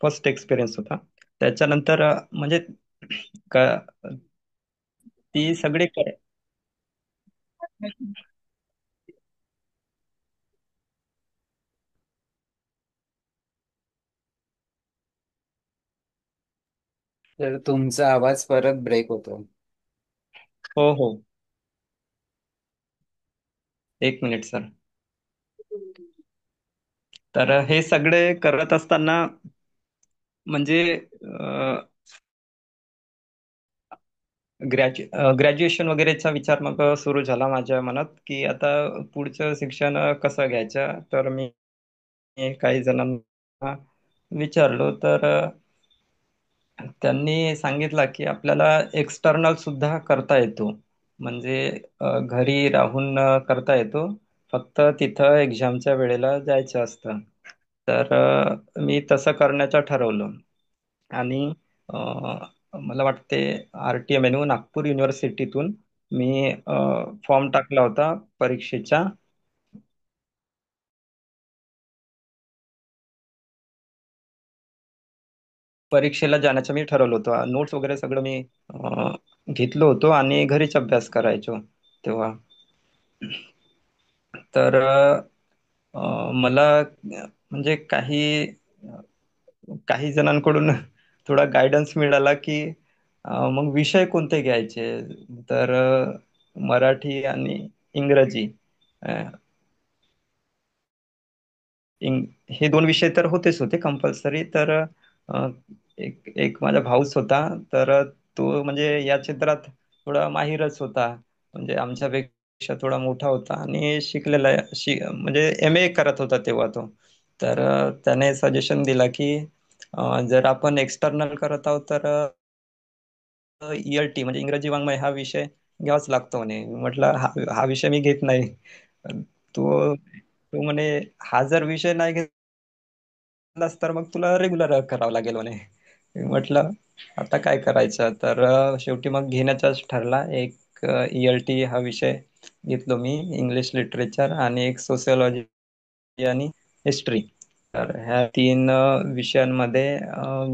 फर्स्ट एक्सपिरियन्स होता. त्याच्यानंतर म्हणजे का- ती सगळी तर तुमचा आवाज परत ब्रेक होतो. हो, हो. 1 मिनिट सर. तर हे सगळे करत असताना म्हणजे ग्रॅज्युएशन वगैरेचा विचार मग सुरू झाला माझ्या मनात, की आता पुढचं शिक्षण कसं घ्यायचं. तर मी काही जणांना विचारलो, तर त्यांनी सांगितलं की आपल्याला एक्सटर्नल सुद्धा करता येतो, म्हणजे घरी राहून करता येतो. फक्त तिथं एक्झामच्या वेळेला जायचं असतं. तर मी तसं करण्याचं ठरवलं. आणि अ, मला वाटते RTMNU नागपूर युनिव्हर्सिटीतून मी फॉर्म टाकला होता परीक्षेच्या. परीक्षेला जाण्याचं मी ठरवलं होतं. नोट्स वगैरे सगळं मी घेतलं होतो आणि घरीच अभ्यास करायचो तेव्हा. तर मला म्हणजे काही जणांकडून थोडा गायडन्स मिळाला की मग विषय कोणते घ्यायचे. तर मराठी आणि इंग्रजी, अ, हे 2 विषय तर होते कंपल्सरी. तर अ, एक एक माझा भाऊच होता. तर तो म्हणजे या क्षेत्रात थोडा माहीरच होता, म्हणजे आमच्यापेक्षा थोडा मोठा होता आणि शिकलेला म्हणजे MA करत होता तेव्हा तो. तर त्याने सजेशन दिला की जर आपण एक्सटर्नल करत आहोत तर ELT म्हणजे इंग्रजी वाङ्मय हा विषय घ्यावाच लागतो म्हणे. म्हटलं हा हा विषय मी घेत नाही. तो तो म्हणे हा जर विषय नाही झालास तर मग तुला रेग्युलर करावं लागेल म्हणे. मी म्हटलं आता काय करायचं, तर शेवटी मग घेण्याचाच ठरला. एक ELT हा विषय घेतलो मी, इंग्लिश लिटरेचर, आणि एक सोशिओलॉजी आणि हिस्ट्री. तर ह्या 3 विषयांमध्ये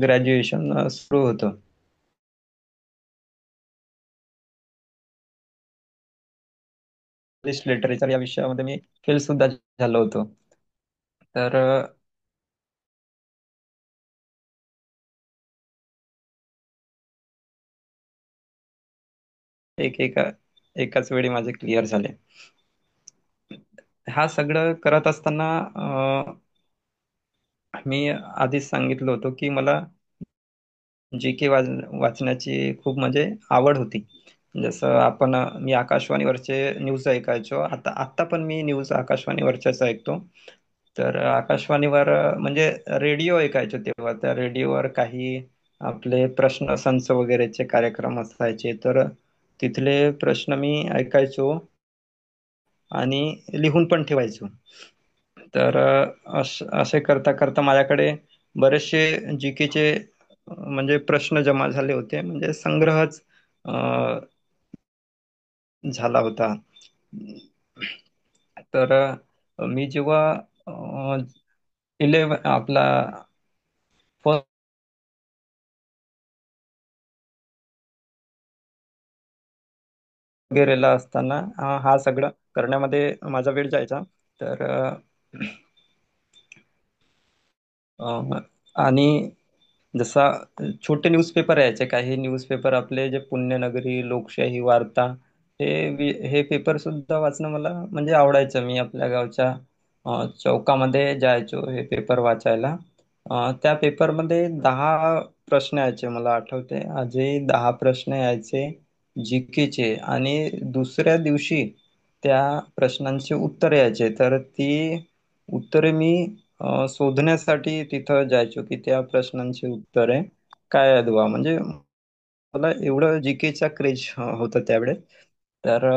ग्रॅज्युएशन सुरू होतं. इंग्लिश लिटरेचर या विषयामध्ये मी फेल सुद्धा झालो होतो. तर एका एकाच वेळी माझे क्लिअर झाले. हा सगळं करत असताना मी आधीच सांगितलं होतं की मला GK वाचण्याची खूप म्हणजे आवड होती. जसं मी आकाशवाणीवरचे न्यूज ऐकायचो. आता पण मी न्यूज आकाशवाणीवरच्याच ऐकतो. तर आकाशवाणीवर म्हणजे रेडिओ ऐकायचो तेव्हा. त्या रेडिओवर काही आपले प्रश्न संच वगैरेचे कार्यक्रम असायचे. तर तिथले प्रश्न मी ऐकायचो आणि लिहून पण ठेवायचो. तर असे करता करता माझ्याकडे बरेचसे GKचे म्हणजे प्रश्न जमा झाले होते. म्हणजे संग्रहच झाला होता. तर मी जेव्हा आपला फर्स्ट वगैरेला असताना हा सगळं करण्यामध्ये माझा वेळ जायचा. तर आणि जसा छोटे न्यूजपेपर यायचे, काही न्यूजपेपर आपले जे पुण्यनगरी, लोकशाही, वार्ता, हे पेपर सुद्धा वाचणं मला म्हणजे आवडायचं. मी आपल्या गावच्या चौकामध्ये जायचो हे पेपर वाचायला. त्या पेपरमध्ये 10 प्रश्न यायचे, मला आठवते आजही 10 प्रश्न यायचे GKचे, आणि दुसऱ्या दिवशी त्या प्रश्नांची उत्तर यायचे. तर ती उत्तरे मी शोधण्यासाठी तिथं जायचो की त्या प्रश्नांची उत्तरे काय आहेत बुवा. म्हणजे मला एवढं GKचा क्रेज होतं त्यावेळेस. तर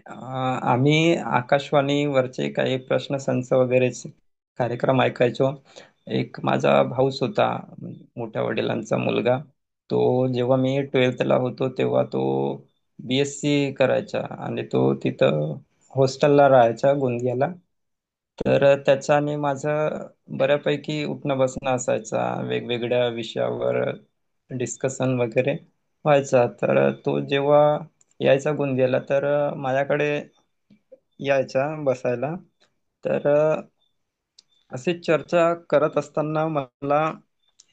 आम्ही आकाशवाणीवरचे काही प्रश्न संच वगैरे कार्यक्रम ऐकायचो. एक माझा भाऊच होता, मोठ्या वडिलांचा मुलगा. तो जेव्हा मी 12th ला होतो तेव्हा तो BSc करायचा, आणि तो तिथं हॉस्टेलला राहायचा गोंदियाला. तर त्याचं आणि माझं बऱ्यापैकी उठणं बसणं असायचा, वेगवेगळ्या विषयावर डिस्कशन वगैरे व्हायचा. तर तो जेव्हा यायचा गोंदियाला, तर माझ्याकडे यायचा बसायला. तर अशी चर्चा करत असताना मला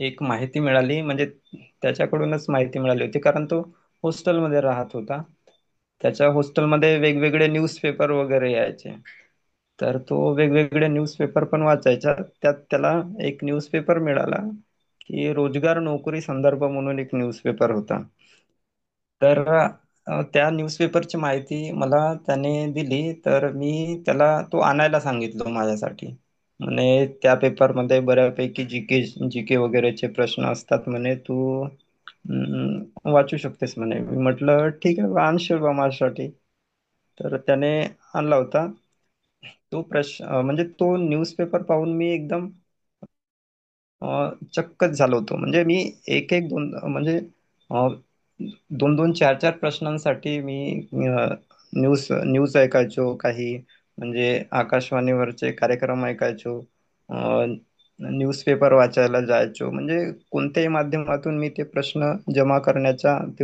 एक माहिती मिळाली, म्हणजे त्याच्याकडूनच माहिती मिळाली होती, कारण तो हॉस्टेलमध्ये राहत होता. त्याच्या हॉस्टेलमध्ये वेगवेगळे न्यूजपेपर वगैरे यायचे. तर तो वेगवेगळे न्यूजपेपर पण वाचायचा. त्यात त्याला एक न्यूजपेपर मिळाला की रोजगार नोकरी संदर्भ म्हणून एक न्यूजपेपर होता. तर त्या न्यूजपेपरची माहिती मला त्याने दिली. तर मी त्याला तो आणायला सांगितलो माझ्यासाठी. म्हणे त्या पेपरमध्ये बऱ्यापैकी जीके वगैरेचे प्रश्न असतात म्हणे, तू वाचू शकतेस म्हणे. मी म्हटलं ठीक आहे, आणशील बा माझ्यासाठी. तर त्याने आणला होता. म्हणजे तो न्यूजपेपर पाहून मी एकदम चक्कच झालो होतो. म्हणजे मी एक एक दोन म्हणजे अ, दोन दोन चार चार प्रश्नांसाठी मी न्यूज न्यूज ऐकायचो, काही म्हणजे आकाशवाणीवरचे कार्यक्रम ऐकायचो, न्यूजपेपर वाचायला जायचो. म्हणजे कोणत्याही माध्यमातून मी ते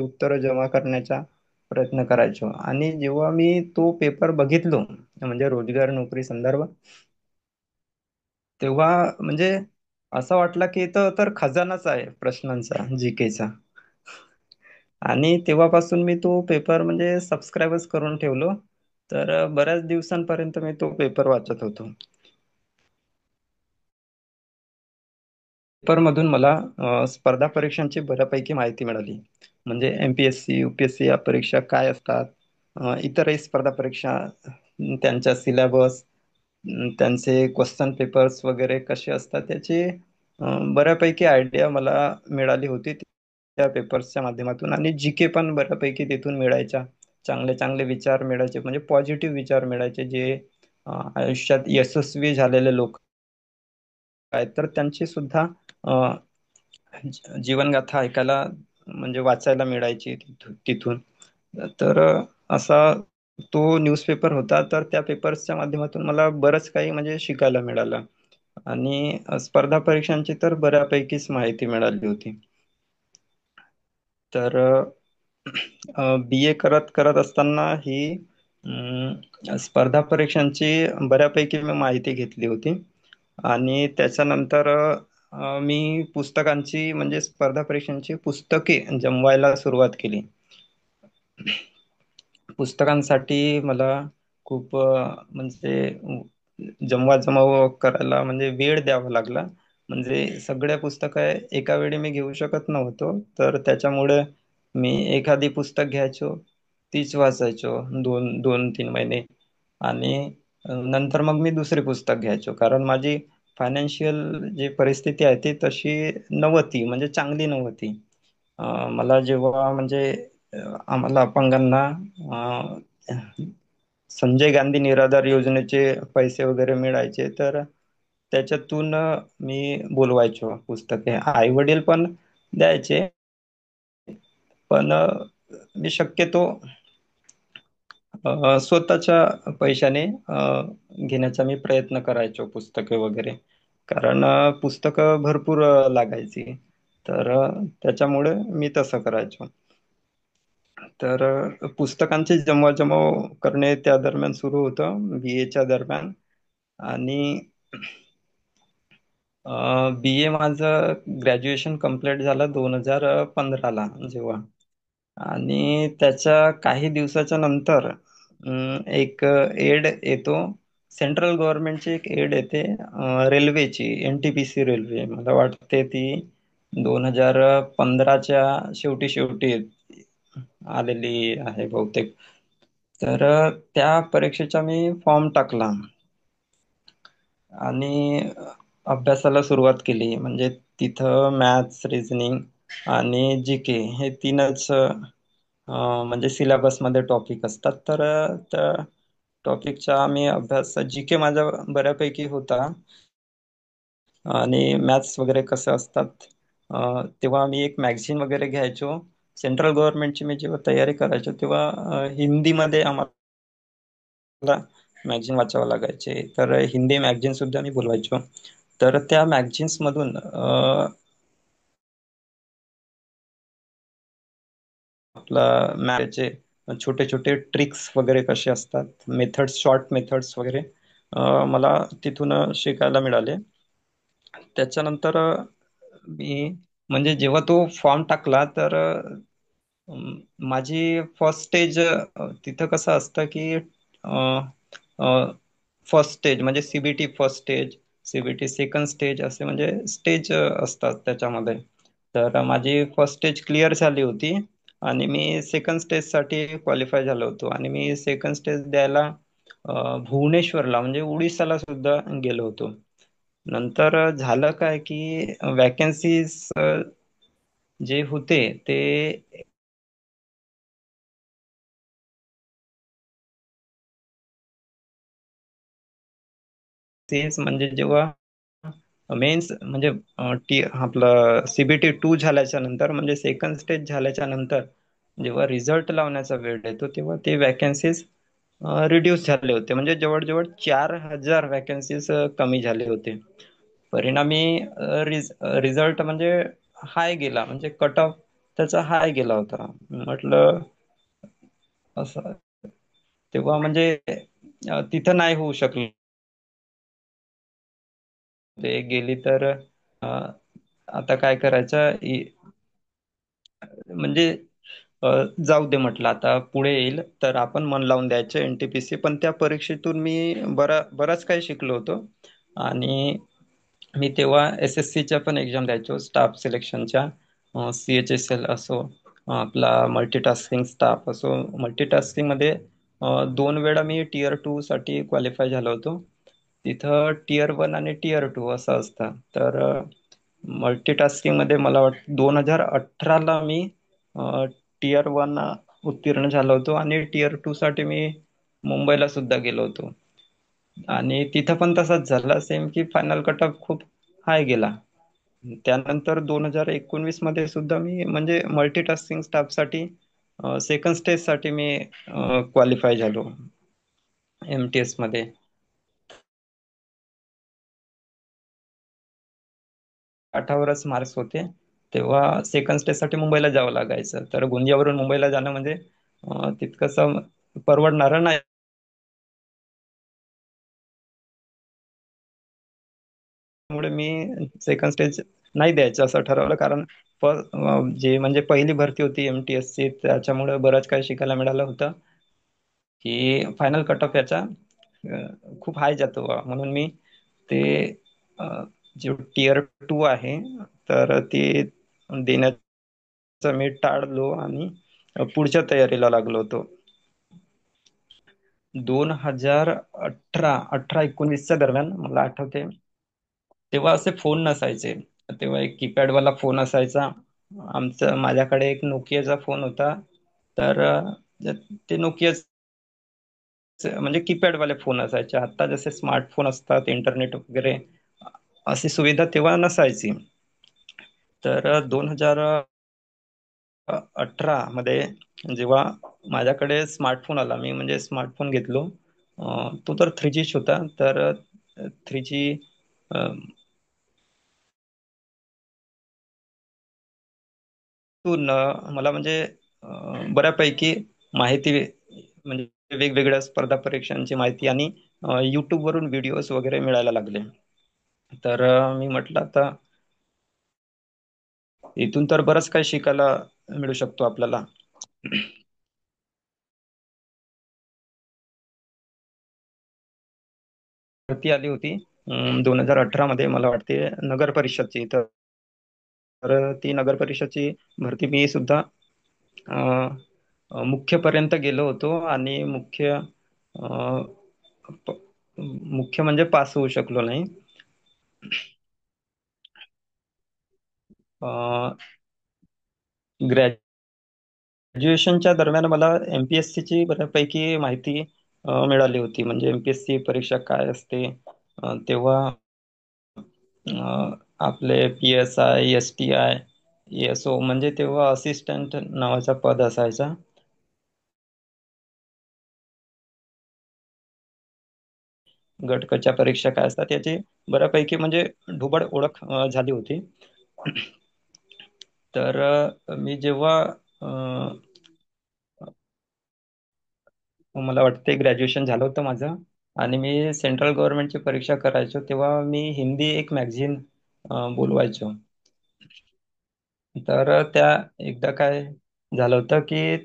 उत्तर जमा करण्याचा प्रयत्न करायचो. आणि जेव्हा मी तो पेपर बघितलो, म्हणजे रोजगार नोकरी संदर्भ, तेव्हा म्हणजे असं वाटलं की इथं तर खजानाच आहे प्रश्नांचा, GKचा. आणि तेव्हापासून मी तो पेपर म्हणजे सबस्क्राईबच करून ठेवलो. तर बऱ्याच दिवसांपर्यंत मी तो पेपर वाचत होतो. पेपरमधून मला स्पर्धा परीक्षांची बऱ्यापैकी माहिती मिळाली. म्हणजे MPSC, UPSC या परीक्षा काय असतात, इतरही स्पर्धा परीक्षा, त्यांच्या सिलेबस, त्यांचे क्वेश्चन पेपर्स वगैरे कसे असतात, याची बऱ्यापैकी आयडिया मला मिळाली होती त्या पेपर्सच्या माध्यमातून. आणि GK पण बऱ्यापैकी तिथून मिळायच्या. चांगले चांगले विचार मिळायचे, म्हणजे पॉझिटिव्ह विचार मिळायचे, जे आयुष्यात यशस्वी झालेले लोक आहेत तर त्यांची सुद्धा जीवनगाथा ऐकायला म्हणजे वाचायला मिळायची तिथून. तर असा तो न्यूजपेपर होता, तर त्या पेपर्सच्या माध्यमातून मला बरंच काही म्हणजे शिकायला मिळालं. आणि स्पर्धा परीक्षांची तर बऱ्यापैकीच माहिती मिळाली होती. तर बी ए करत करत असताना ही स्पर्धा परीक्षांची बऱ्यापैकी मी माहिती घेतली होती. आणि त्याच्यानंतर मी पुस्तकांची म्हणजे स्पर्धा परीक्षांची पुस्तके जमवायला सुरुवात केली. पुस्तकांसाठी मला खूप म्हणजे जमवाजमव करायला म्हणजे वेळ द्यावा लागला. म्हणजे सगळ्या पुस्तकं एका वेळी मी घेऊ शकत नव्हतो, तर त्याच्यामुळे मी एखादी पुस्तक घ्यायचो, तीच वाचायचो 2-3 महिने. आणि नंतर मग मी दुसरे पुस्तक घ्यायचो, कारण माझी फायनान्शियल जी परिस्थिती आहे ती तशी नव्हती, म्हणजे चांगली नव्हती. मला जेव्हा म्हणजे आम्हाला अपंगांना संजय गांधी निराधार योजनेचे पैसे वगैरे मिळायचे, तर त्याच्यातून मी बोलवायचो पुस्तके. आई वडील पण द्यायचे, पण मी शक्यतो स्वतःच्या पैशाने घेण्याचा मी प्रयत्न करायचो पुस्तके वगैरे. कारण पुस्तकं भरपूर लागायची, तर त्याच्यामुळे मी तसं करायचो. तर पुस्तकांची जमवाजमव करणे त्या दरम्यान सुरू होतं, बी एच्या दरम्यान. आणि बी ए माझं ग्रॅज्युएशन कम्प्लीट झालं 2015ला जेव्हा. आणि त्याच्या काही दिवसाच्या नंतर एक एड येतो. सेंट्रल गव्हर्नमेंटची एक एड येते रेल्वेची, NTPC रेल्वे, मला वाटते ती 2015च्या शेवटी शेवटी आलेली आहे बहुतेक. तर त्या परीक्षेचा मी फॉर्म टाकला आणि अभ्यासाला सुरुवात केली. म्हणजे तिथं मॅथ्स, रिझनिंग आणि GK हे तीनच म्हणजे सिलेबसमध्ये टॉपिक असतात. तर त्या टॉपिकचा आम्ही अभ्यास, GK माझा बऱ्यापैकी होता. आणि मॅथ्स वगैरे कसं असतात, तेव्हा मी एक मॅगझिन वगैरे घ्यायचो. सेंट्रल गव्हर्नमेंटची मी जेव्हा तयारी करायचो तेव्हा हिंदीमध्ये आम्हाला मॅगझिन वाचावं लागायचे, तर हिंदी मॅगझिन सुद्धा मी बोलवायचो. तर त्या मॅगझिन्स मधून आपला मॅथचे छोटे छोटे ट्रिक्स वगैरे कसे असतात, मेथड्स, शॉर्ट मेथड्स वगैरे मला तिथून शिकायला मिळाले. त्याच्यानंतर मी म्हणजे जेव्हा तो फॉर्म टाकला, तर माझी फर्स्ट स्टेज तिथं कसं असतं की फर्स्ट स्टेज म्हणजे CBT first stage, CBT second stage, असे म्हणजे स्टेज असतात त्याच्यामध्ये. तर माझी फर्स्ट स्टेज क्लिअर झाली होती आणि मी सेकंड स्टेज साठी क्वालिफाय झालो होतो. आणि मी सेकंड स्टेज द्यायला भुवनेश्वरला म्हणजे उडीसाला सुद्धा गेलो होतो. नंतर झालं काय की वॅकन्सीज जे होते ते तेच म्हणजे जेव्हा मेन्स म्हणजे आपलं CBT 2 झाल्याच्या नंतर म्हणजे सेकंड स्टेज झाल्याच्या नंतर जेव्हा रिझल्ट लावण्याचा वेळ येतो, तेव्हा ते वॅकन्सीज रिड्यूस झाले होते. म्हणजे जवळजवळ 4,000 वॅकन्सीज कमी झाले होते. परिणामी रिझल्ट म्हणजे हाय गेला, म्हणजे कट ऑफ त्याचा हाय गेला होता. म्हटलं असं, तेव्हा म्हणजे तिथं नाही होऊ शकलं. ते गेली तर आता काय करायचं म्हणजे अ, जाऊ दे म्हटलं, आता पुढे येईल तर आपण मन लावून द्यायचं NTPC. पण त्या परीक्षेतून मी बराच काही शिकलो होतो. आणि मी तेव्हा SSCच्या पण एक्झाम द्यायचो, स्टाफ सिलेक्शनच्या, CHSL असो, आपला मल्टीटास्किंग स्टाफ असो. मल्टीटास्किंग मध्ये 2 वेळा मी Tier 2 साठी क्वालिफाय झालो होतो. तिथं Tier 1 आणि Tier 2 असं असतं. तर मल्टीटास्किंग मध्ये मला वाटतं 2018ला मी Tier 1 उत्तीर्ण झालो होतो. आणि Tier 2 साठी मी मुंबईला सुद्धा गेलो होतो. आणि तिथं पण तसंच झालं सेम, की फायनल कट ऑफ खूप हाय गेला. त्यानंतर 2019 मध्ये सुद्धा मी म्हणजे मल्टीटास्किंग स्टाफसाठी सेकंड स्टेज साठी मी क्वालिफाय झालो MTS मध्ये. 8वरच मार्क्स होते. तेव्हा सेकंड स्टेज साठी मुंबईला जावं लागायचं, तर गोंदियावरून मुंबईला जाणं म्हणजे तितकंसं परवडणार नाही. त्यामुळे मी सेकंड स्टेज नाही द्यायचं असं ठरवलं, कारण जे म्हणजे पहिली भरती होती MTS ची, त्याच्यामुळे बरंच काही शिकायला मिळालं होतं की फायनल कट ऑफ याचा खूप हाय जातो बा. म्हणून मी ते अ, जे टियर 2 आहे तर ते देण्याचं मी टाळलो आणि पुढच्या तयारीला लागलो होतो. 2018-19च्या दरम्यान मला आठवते, तेव्हा असे फोन नसायचे. तेव्हा एक कीपॅड वाला फोन असायचा. माझ्याकडे एक नोकियाचा फोन होता. तर ते नोकियाचे म्हणजे कीपॅड वाले फोन असायचे. आता जसे स्मार्टफोन असतात, इंटरनेट वगैरे अशी सुविधा तेव्हा नसायची. तर 2018 मध्ये जेव्हा माझ्याकडे स्मार्टफोन आला, मी म्हणजे स्मार्टफोन घेतलो. तो तर 3G होता. तर 3G तून मला म्हणजे बऱ्यापैकी माहिती, म्हणजे वेगवेगळ्या स्पर्धा परीक्षांची माहिती आणि YouTube वरून व्हिडिओज वगैरे मिळायला लागले. तर मी म्हटलं आता इथून तर बरंच काही शिकायला मिळू शकतो आपल्याला. भरती आली होती 2018 मध्ये, मला वाटते नगर परिषदची. तर ती नगर परिषदची भरती मी सुद्धा मुख्यपर्यंत गेलो होतो आणि अ, मुख्य म्हणजे पास होऊ शकलो नाही. ग्रॅज्युएशनच्या दरम्यान मला MPSC ची बऱ्यापैकी माहिती मिळाली होती. म्हणजे MPSC परीक्षा काय असते. तेव्हा आपले PSI, STI, ESO म्हणजे तेव्हा असिस्टंट नावाचा पद असायचा. गटकच्या परीक्षा काय असतात याची बऱ्यापैकी म्हणजे ढोबळ ओळख झाली होती. तर मी जेव्हा मला वाटते ग्रॅज्युएशन झालं होतं माझं आणि मी सेंट्रल गव्हर्नमेंटची परीक्षा करायचो, तेव्हा मी हिंदी एक मॅगझिन बोलवायचो. तर त्या एकदा काय झालं होतं की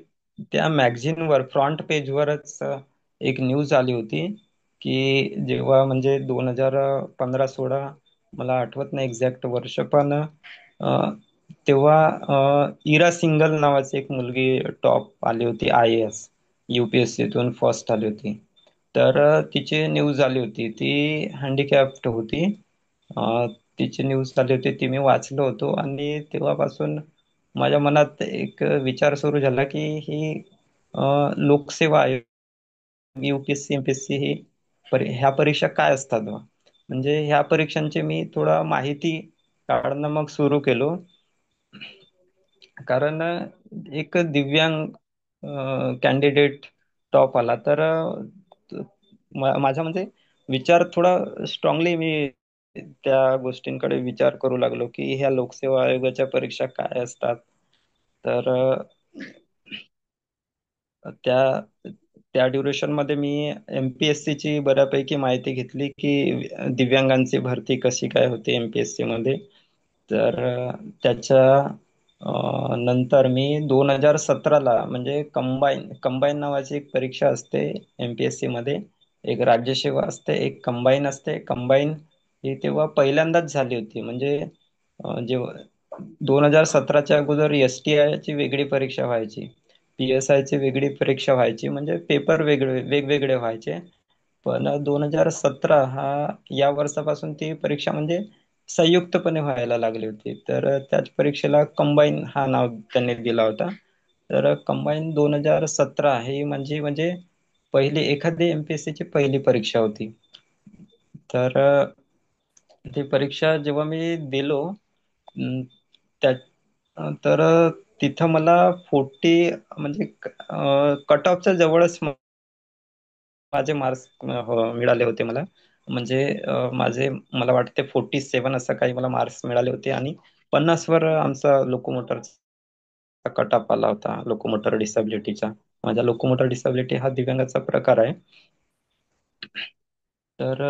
त्या मॅगझिनवर फ्रंट पेजवरच एक न्यूज आली होती की जेव्हा म्हणजे 2015-16, मला आठवत नाही एक्झॅक्ट वर्ष, पण तेव्हा इरा सिंगल नावाची एक मुलगी टॉप आली होती, IAS UPSC फर्स्ट आली होती. तर तिची न्यूज आली होती. ती हँडिकॅप्ड होती. अ, तिची न्यूज आली होती, ती मी वाचलो होतो आणि तेव्हापासून माझ्या मनात एक विचार सुरू झाला की ही लोकसेवा आयोग, UPSC MPSC ही ह्या परीक्षा काय असतात बा. म्हणजे ह्या परीक्षांची मी थोडा माहिती काढणं मग सुरू केलो. कारण एक दिव्यांग कॅन्डिडेट टॉप आला, तर माझा म्हणजे विचार थोडा स्ट्रॉंगली मी त्या गोष्टींकडे विचार करू लागलो की ह्या लोकसेवा आयोगाच्या परीक्षा काय असतात. तर त्या त्या ड्युरेशन मध्ये मी MPSC ची बऱ्यापैकी माहिती घेतली की दिव्यांगांची भरती कशी काय होते MPSC मध्ये. तर त्याच्या नंतर मी 2017ला म्हणजे कंबाईन नावाची एक परीक्षा असते MPSC मध्ये. एक राज्यसेवा असते, एक कंबाईन असते. कंबाईन ही तेव्हा पहिल्यांदाच झाली होती. म्हणजे जेव्हा 2017च्या अगोदर STI ची वेगळी परीक्षा व्हायची, PSI ची वेगळी परीक्षा व्हायची, म्हणजे पेपर वेगवेगळे व्हायचे. पण 2017 या वर्षापासून ती परीक्षा म्हणजे संयुक्तपणे व्हायला लागली होती. तर त्याच परीक्षेला कंबाईन हा नाव त्यांनी दिला होता. तर कंबाईन 2017 ही म्हणजे पहिली एखादी MPSC ची पहिली परीक्षा होती. तर ती परीक्षा जेव्हा मी दिलो, अं, त्या तर तिथं मला 40 म्हणजे कट ऑफच्या जवळच माझे मार्क्स मिळाले होते मला. म्हणजे माझे मला वाटते 47 असं काही मला मार्क्स मिळाले होते, आणि 50 वर आमचा लोकोमोटरचा कट ऑफ आला होता, लोकोमोटर डिसॅबिलिटीचा. माझा लोकोमोटर डिसॅबिलिटी हा दिव्यांगाचा प्रकार आहे. तर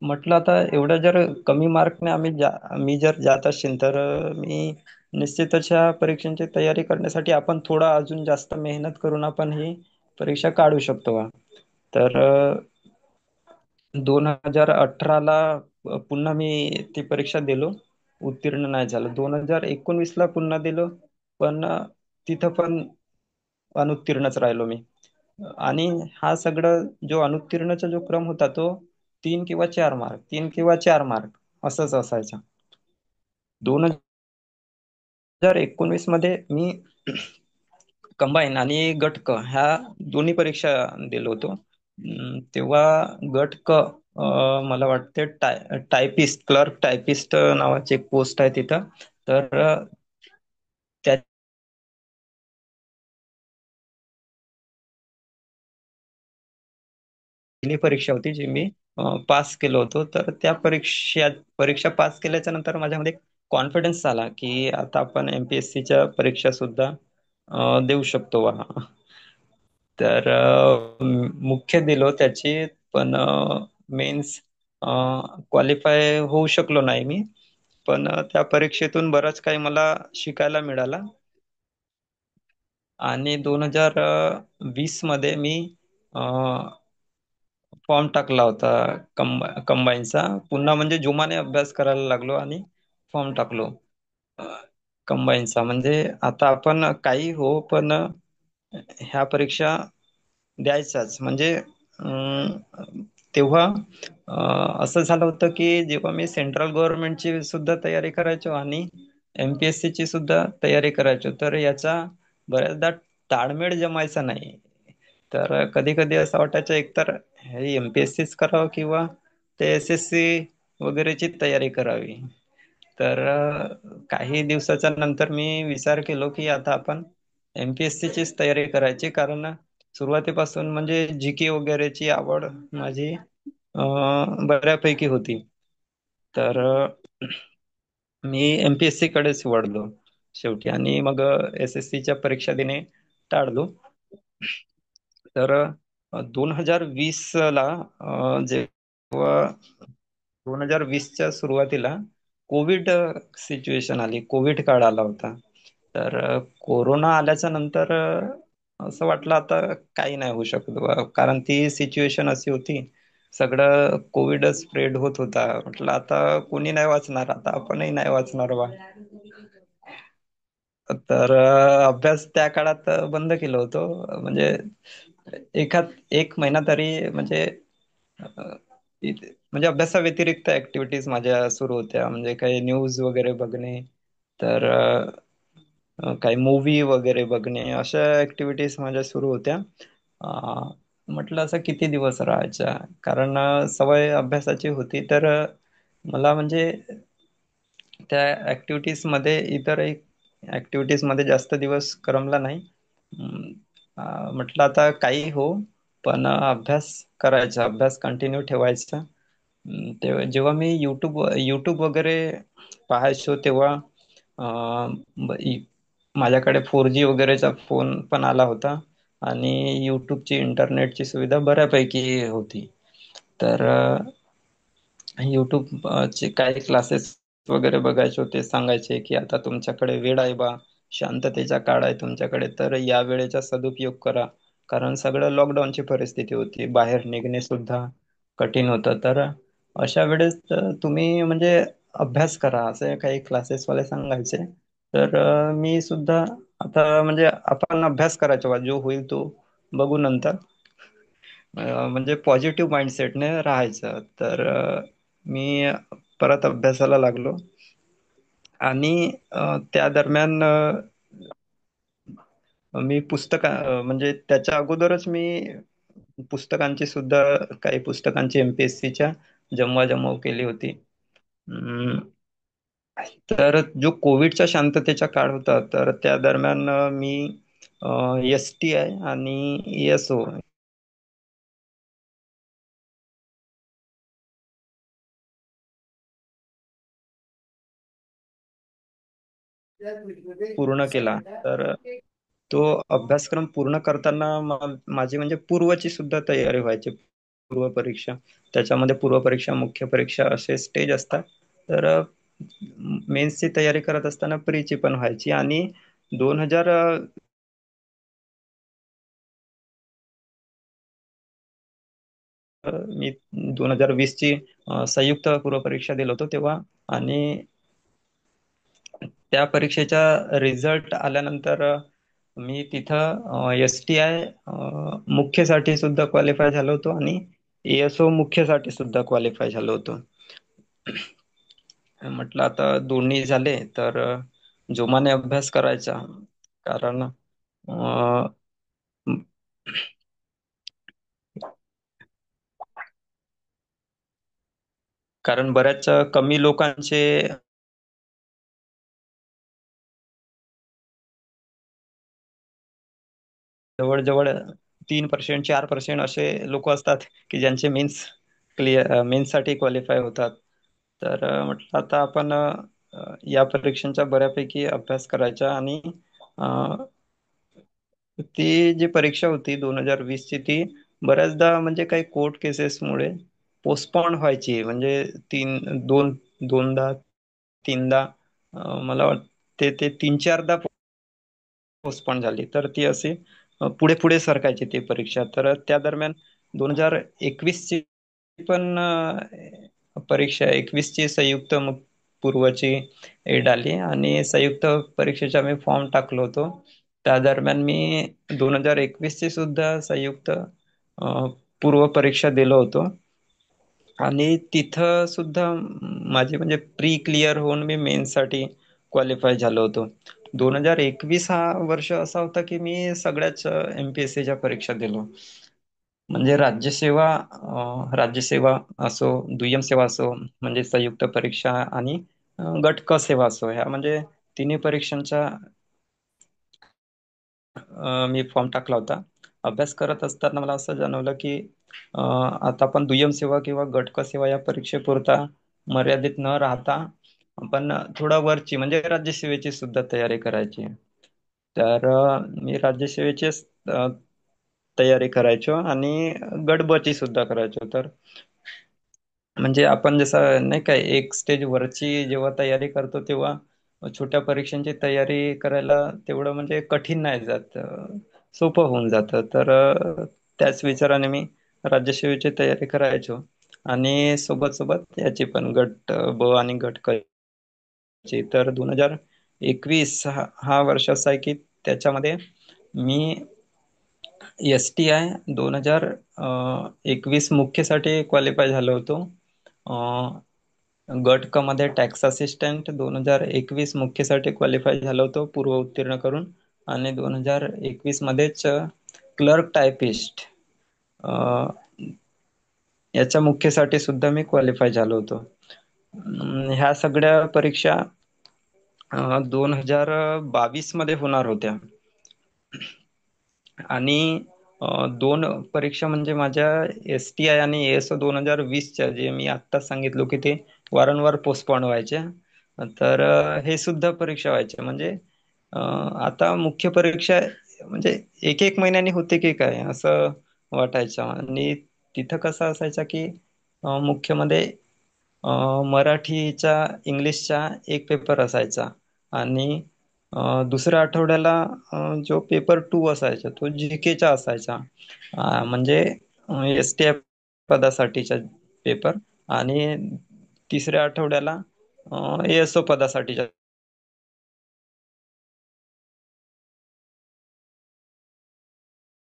म्हटलं आता एवढ्या जर कमी मार्कने मी जर जात असेल तर मी निश्चितच ह्या परीक्षांची तयारी करण्यासाठी आपण थोडा अजून जास्त मेहनत करून आपण ही परीक्षा काढू शकतो बा. तर 2018ला पुन्हा मी ती परीक्षा दिलो, उत्तीर्ण नाही झालो. 2019ला पुन्हा दिलो, पण तिथं पण अनुत्तीर्णच राहिलो मी. आणि हा सगळं जो अनुत्तीर्णचा जो क्रम होता तो 3 किंवा 4 मार्क, 3 किंवा 4 मार्क असंच असायचा. 2019 मध्ये मी कंबाईन आणि गट क ह्या दोन्ही परीक्षा दिलो होतो. तेव्हा गट क मला वाटते टायपिस्ट, क्लर्क टायपिस्ट नावाची एक पोस्ट आहे तिथं. तर त्या पहिली परीक्षा होती जी मी पास केलो होतो. तर त्या परीक्षा पास केल्याच्या नंतर माझ्यामध्ये कॉन्फिडन्स आला की आता आपण एमपीएससीच्या परीक्षा सुद्धा देऊ शकतो बा. तर मुख्य दिलो त्याची, पण मेन्स क्वालिफाय होऊ शकलो नाही मी. पण त्या परीक्षेतून बरंच काही मला शिकायला मिळालं. आणि 2020 मध्ये मी फॉर्म टाकला होता कंबाईनचा. पुन्हा म्हणजे जोमाने अभ्यास करायला लागलो आणि फॉर्म टाकलो कंबाईनचा. म्हणजे आता आपण काही हो, पण ह्या परीक्षा द्यायचाच. म्हणजे तेव्हा असं झालं होतं की जेव्हा मी सेंट्रल गव्हर्नमेंटची सुद्धा तयारी करायचो आणि एमपीएससी ची सुद्धा तयारी करायचो, तर याचा बऱ्याचदा ताळमेळ जमायचा नाही. तर कधी कधी असं वाटायचं एकतर हे एमपीएससीच करावं किंवा ते एसएससी वगैरेची तयारी करावी. तर काही दिवसाच्या नंतर मी विचार केलो की आता आपण एमपीएससी चीच तयारी करायची, कारण सुरुवातीपासून म्हणजे जीके वगैरेची आवड माझी बऱ्यापैकी होती. तर मी एमपीएससी कडेच वळलो शेवटी, आणि मग एसएससीच्या परीक्षा देणे टाळलो. तर 2020 ला जेव्हा 2020च्या सुरुवातीला कोविड सिच्युएशन आली, कोविड काळ आला होता. तर कोरोना आल्याच्या नंतर असं वाटलं आता काही नाही होऊ शकत बा, कारण ती सिच्युएशन अशी होती, सगळं कोविड स्प्रेड होत होता. म्हटलं आता कोणी नाही वाचणार, आता आपणही नाही वाचणार बा. तर अभ्यास त्या काळात बंद केलं होतं. म्हणजे एक महिना तरी म्हणजे म्हणजे अभ्यासाव्यतिरिक्त ऍक्टिव्हिटीज माझ्या सुरू होत्या. म्हणजे काही न्यूज वगैरे बघणे, तर काही मूवी वगैरे बघणे, अशा ऍक्टिव्हिटीज माझ्या सुरू होत्या. म्हटलं असं किती दिवस राहायच्या, कारण सवय अभ्यासाची होती. तर मला म्हणजे त्या ऍक्टिव्हिटीज मध्ये इतर एक ऍक्टिव्हिटीज मध्ये जास्त दिवस करमला नाही. अं, म्हटलं आता काही हो, पण अभ्यास करायचा, अभ्यास कंटिन्यू ठेवायचा. तेव्हा जेव्हा मी युट्यूब वगैरे पाहायचो तेव्हा अं, ब- इ- माझ्याकडे 4G वगैरेचा फोन पण आला होता, आणि युट्यूबची इंटरनेटची सुविधा बऱ्यापैकी होती. तर युट्यूब चे काही क्लासेस वगैरे बघायचे होते. सांगायचे की आता तुमच्याकडे वेळ आहे बा, शांततेचा काळ आहे तुमच्याकडे, तर या वेळेचा सदुपयोग करा. कारण सगळं लॉकडाऊनची परिस्थिती होती, बाहेर निघणे सुद्धा कठीण होतं. तर अशा वेळेस तुम्ही म्हणजे अभ्यास करा, असे काही क्लासेस वाले सांगायचे. तर मी सुद्धा आता म्हणजे आपण अभ्यास करायचा बा, जो होईल तो बघू नंतर. म्हणजे पॉझिटिव्ह माइंडसेटने राहायचं. तर मी परत अभ्यासाला लागलो. आणि त्या दरम्यान मी म्हणजे त्याच्या अगोदरच मी पुस्तकांची सुद्धा काही पुस्तकांची एमपीएससीच्या जमवाजमव केली होती. अं, तर जो कोविडच्या शांततेचा काळ होता, तर त्या दरम्यान मी STI आणि ESO पूर्ण केला. तर तो अभ्यासक्रम पूर्ण करताना माझी म्हणजे पूर्वची सुद्धा तयारी व्हायची. पूर्व परीक्षा, त्याच्यामध्ये पूर्व परीक्षा, मुख्य परीक्षा असे स्टेज असतात. तर मेन्सची तयारी करत असताना प्रीची पण व्हायची. आणि 2000 मी 2020 ची संयुक्त पूर्व परीक्षा दिलो होतो तेव्हा. आणि त्या परीक्षेचा रिझल्ट आल्यानंतर मी तिथं STI मुख्यसाठी सुद्धा क्वालिफाय झालो होतो आणि ESO मुख्यसाठी सुद्धा क्वालिफाय झालो होतो. म्हटलं आता दोन्ही झाले तर जोमाने अभ्यास करायचा. कारण अं, कारण बऱ्याच कमी लोकांचे जवळजवळ 3%, 4% असे लोक असतात की ज्यांचे मेन्ससाठी क्वालिफाय होतात. तर म्हटलं आता आपण या परीक्षांचा बऱ्यापैकी अभ्यास करायचा. आणि अ, ती जी परीक्षा होती 2020 ची, ती बऱ्याचदा म्हणजे काही कोर्ट केसेसमुळे पोस्टपोन व्हायची. म्हणजे दोनदा, तीनदा, मला वाटते ते तीन चारदा पोस्टपोन झाली. तर ती अशी पुढे पुढे सरकायची ती परीक्षा. तर त्या दरम्यान 2021 ची पण परीक्षा, 21 ची संयुक्त पूर्वची एड आली आणि संयुक्त परीक्षेचा मी फॉर्म टाकलो होतो. त्या दरम्यान मी 2021 ची सुद्धा संयुक्त पूर्व परीक्षा दिलो होतो. आणि तिथं सुद्धा माझी म्हणजे प्री क्लिअर होऊन मी मेन्ससाठी क्वालिफाय झालो होतो. 2021 हा वर्ष असा होता की मी सगळ्याच MPSCच्या परीक्षा दिलो. म्हणजे राज्यसेवा असो, दुय्यम सेवा असो, म्हणजे संयुक्त परीक्षा, आणि गट क सेवा असो, ह्या म्हणजे तिन्ही परीक्षांचा मी फॉर्म टाकला होता. अभ्यास करत असताना मला असं जाणवलं की आता आपण दुय्यम सेवा किंवा गट क सेवा या परीक्षेपुरता मर्यादित न राहता आपण थोडा वरची म्हणजे राज्यसेवेची सुद्धा तयारी करायची. तर मी राज्यसेवेचीच तयारी करायचो आणि गट ब ची सुद्धा करायचो. तर म्हणजे आपण जसं नाही काय, एक स्टेज वरची जेव्हा तयारी करतो तेव्हा छोट्या परीक्षांची तयारी करायला तेवढं म्हणजे कठीण नाही जात, सोपं होऊन जातं. तर त्याच विचाराने मी राज्यसेवेची तयारी करायचो. आणि सोबत सोबत याची पण गट ब आणि गट क ची. तर 2021 हा वर्ष असा आहे की त्याच्यामध्ये मी STI 2021 मुख्यसाठी क्वालिफाय झालो होतो. गट क मध्ये टॅक्स असिस्टंट 2021 मुख्यसाठी क्वालिफाय झालो होतो पूर्व उत्तीर्ण करून. आणि 2021 मध्येच क्लर्क टायपिस्ट याच्या मुख्यसाठी सुद्धा मी क्वालिफाय झालो होतो. ह्या सगळ्या परीक्षा 2022 मध्ये होणार होत्या. आणि दोन परीक्षा म्हणजे माझ्या STI आणि ESO 2020च्या, जे मी आत्ताच सांगितलो की ते वारंवार पोस्टपोन व्हायचे. तर हे सुद्धा परीक्षा व्हायच्या. म्हणजे आता मुख्य परीक्षा म्हणजे एक एक महिन्यानी होते की काय असं वाटायचं. आणि तिथं कसं असायचं की मुख्यमध्ये मराठीचा, इंग्लिशचा एक पेपर असायचा. आणि दुसऱ्या आठवड्याला जो पेपर 2 असायचा तो GK चा असायचा. म्हणजे STI पदासाठीचा पेपर. आणि तिसऱ्या आठवड्याला ESO पदासाठीच्या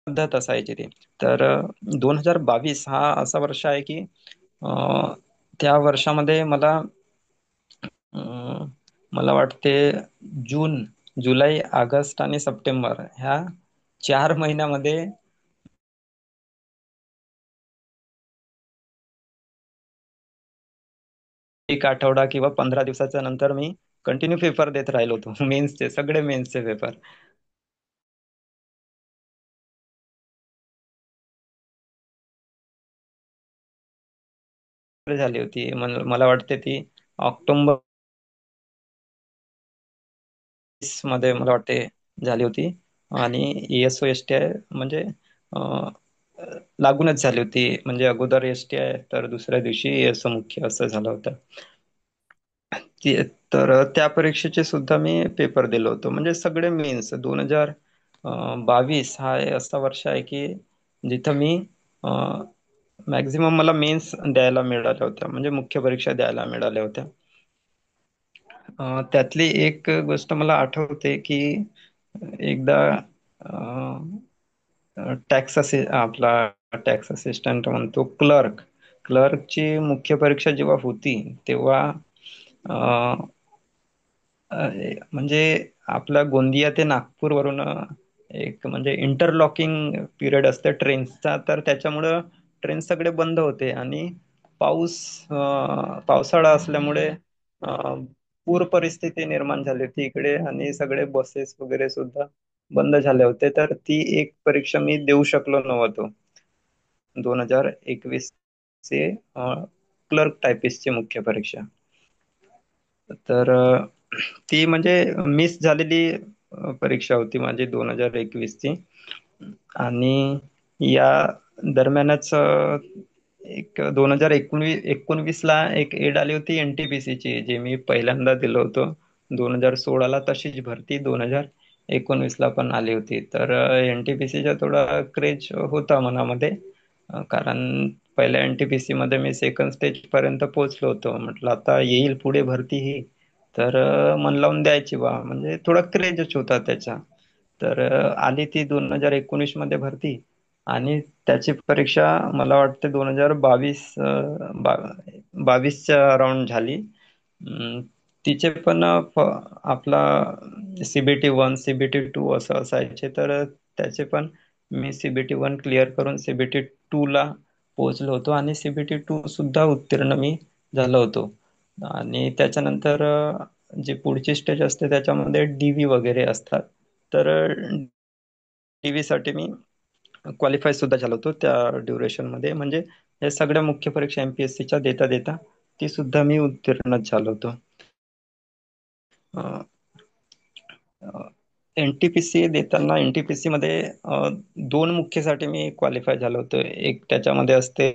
पद्धत असायची ती. तर 2022 हा असा वर्ष आहे की त्या वर्षामध्ये अं, मला वाटते जून, जुलै, ऑगस्ट आणि सप्टेंबर ह्या 4 महिन्यामध्ये एक आठवडा किंवा 15 दिवसाच्या नंतर मी कंटिन्यू पेपर देत राहिलो होतो मेन्सचे, सगळे मेन्सचे पेपर झाली होती. मला वाटते ती ऑक्टोबर मध्ये मला वाटते झाली होती. आणि ESO STI म्हणजे अं, लागूनच झाली होती. म्हणजे अगोदर STI तर दुसऱ्या दिवशी ESO मुख्य असं झालं होतं. तर त्या परीक्षेचे सुद्धा मी पेपर दिलो होतो. म्हणजे सगळे मेन्स 2022 हा असा वर्ष आहे की जिथं मी मॅक्झिमम मला मेन्स द्यायला मिळाल्या होत्या, म्हणजे मुख्य परीक्षा द्यायला मिळाल्या होत्या. त्यातली एक गोष्ट मला आठवते की एकदा आपला टॅक्स असिस्टंट म्हणतो, क्लर्कची मुख्य परीक्षा जेव्हा होती तेव्हा अं, म्हणजे आपला गोंदिया ते नागपूर वरून एक म्हणजे इंटरलॉकिंग पिरियड असते ट्रेनचा, तर त्याच्यामुळं ट्रेन सगळे बंद होते. आणि पाऊस पावसाळा असल्यामुळे पूर परिस्थिती निर्माण झाली होती इकडे, आणि सगळे बसेस वगैरे सुद्धा बंद झाले होते. तर ती एक परीक्षा मी देऊ शकलो नव्हतो. 2021 चे क्लर्क टायपिस्टची मुख्य परीक्षा. तर ती म्हणजे मिस झालेली परीक्षा होती माझी 2021 ची. आणि या दरम्यानच एक 2019 ला एक एड आली होती NTPC ची, जी मी पहिल्यांदा दिलं होतं 2016 ला. तशीच भरती 2019 ला पण आली होती. तर NTPC चा थोडा क्रेज होता मनामध्ये, कारण पहिल्या NTPC मध्ये मी सेकंड स्टेज पर्यंत पोहोचलो होतो. म्हटलं आता येईल पुढे भरती ही, तर मन लावून द्यायची बा, म्हणजे थोडा क्रेजच होता त्याचा. तर आली ती 2019 मध्ये भरती. आणि त्याची परीक्षा मला वाटते 2022च्या अराउंड झाली. अं, तिचे पण आपला CBT 1 CBT 2 असं असायचे. तर त्याचे पण मी CBT 1 क्लिअर करून CBT 2 ला पोहोचलो होतो, आणि CBT 2 सुद्धा उत्तीर्ण मी झालो होतो. आणि त्याच्यानंतर जी पुढची स्टेज असते त्याच्यामध्ये DV वगैरे असतात. तर DV साठी मी क्वालिफाय सुद्धा झालो होतो त्या ड्युरेशन मध्ये. म्हणजे या सगळ्या मुख्य परीक्षा MPSC च्या देता देता ती सुद्धा मी उत्तीर्णच झालो होतो. NTPC देताना NTPC मध्ये दोन मुख्यसाठी मी क्वालिफाय झालो होतो. एक त्याच्यामध्ये असते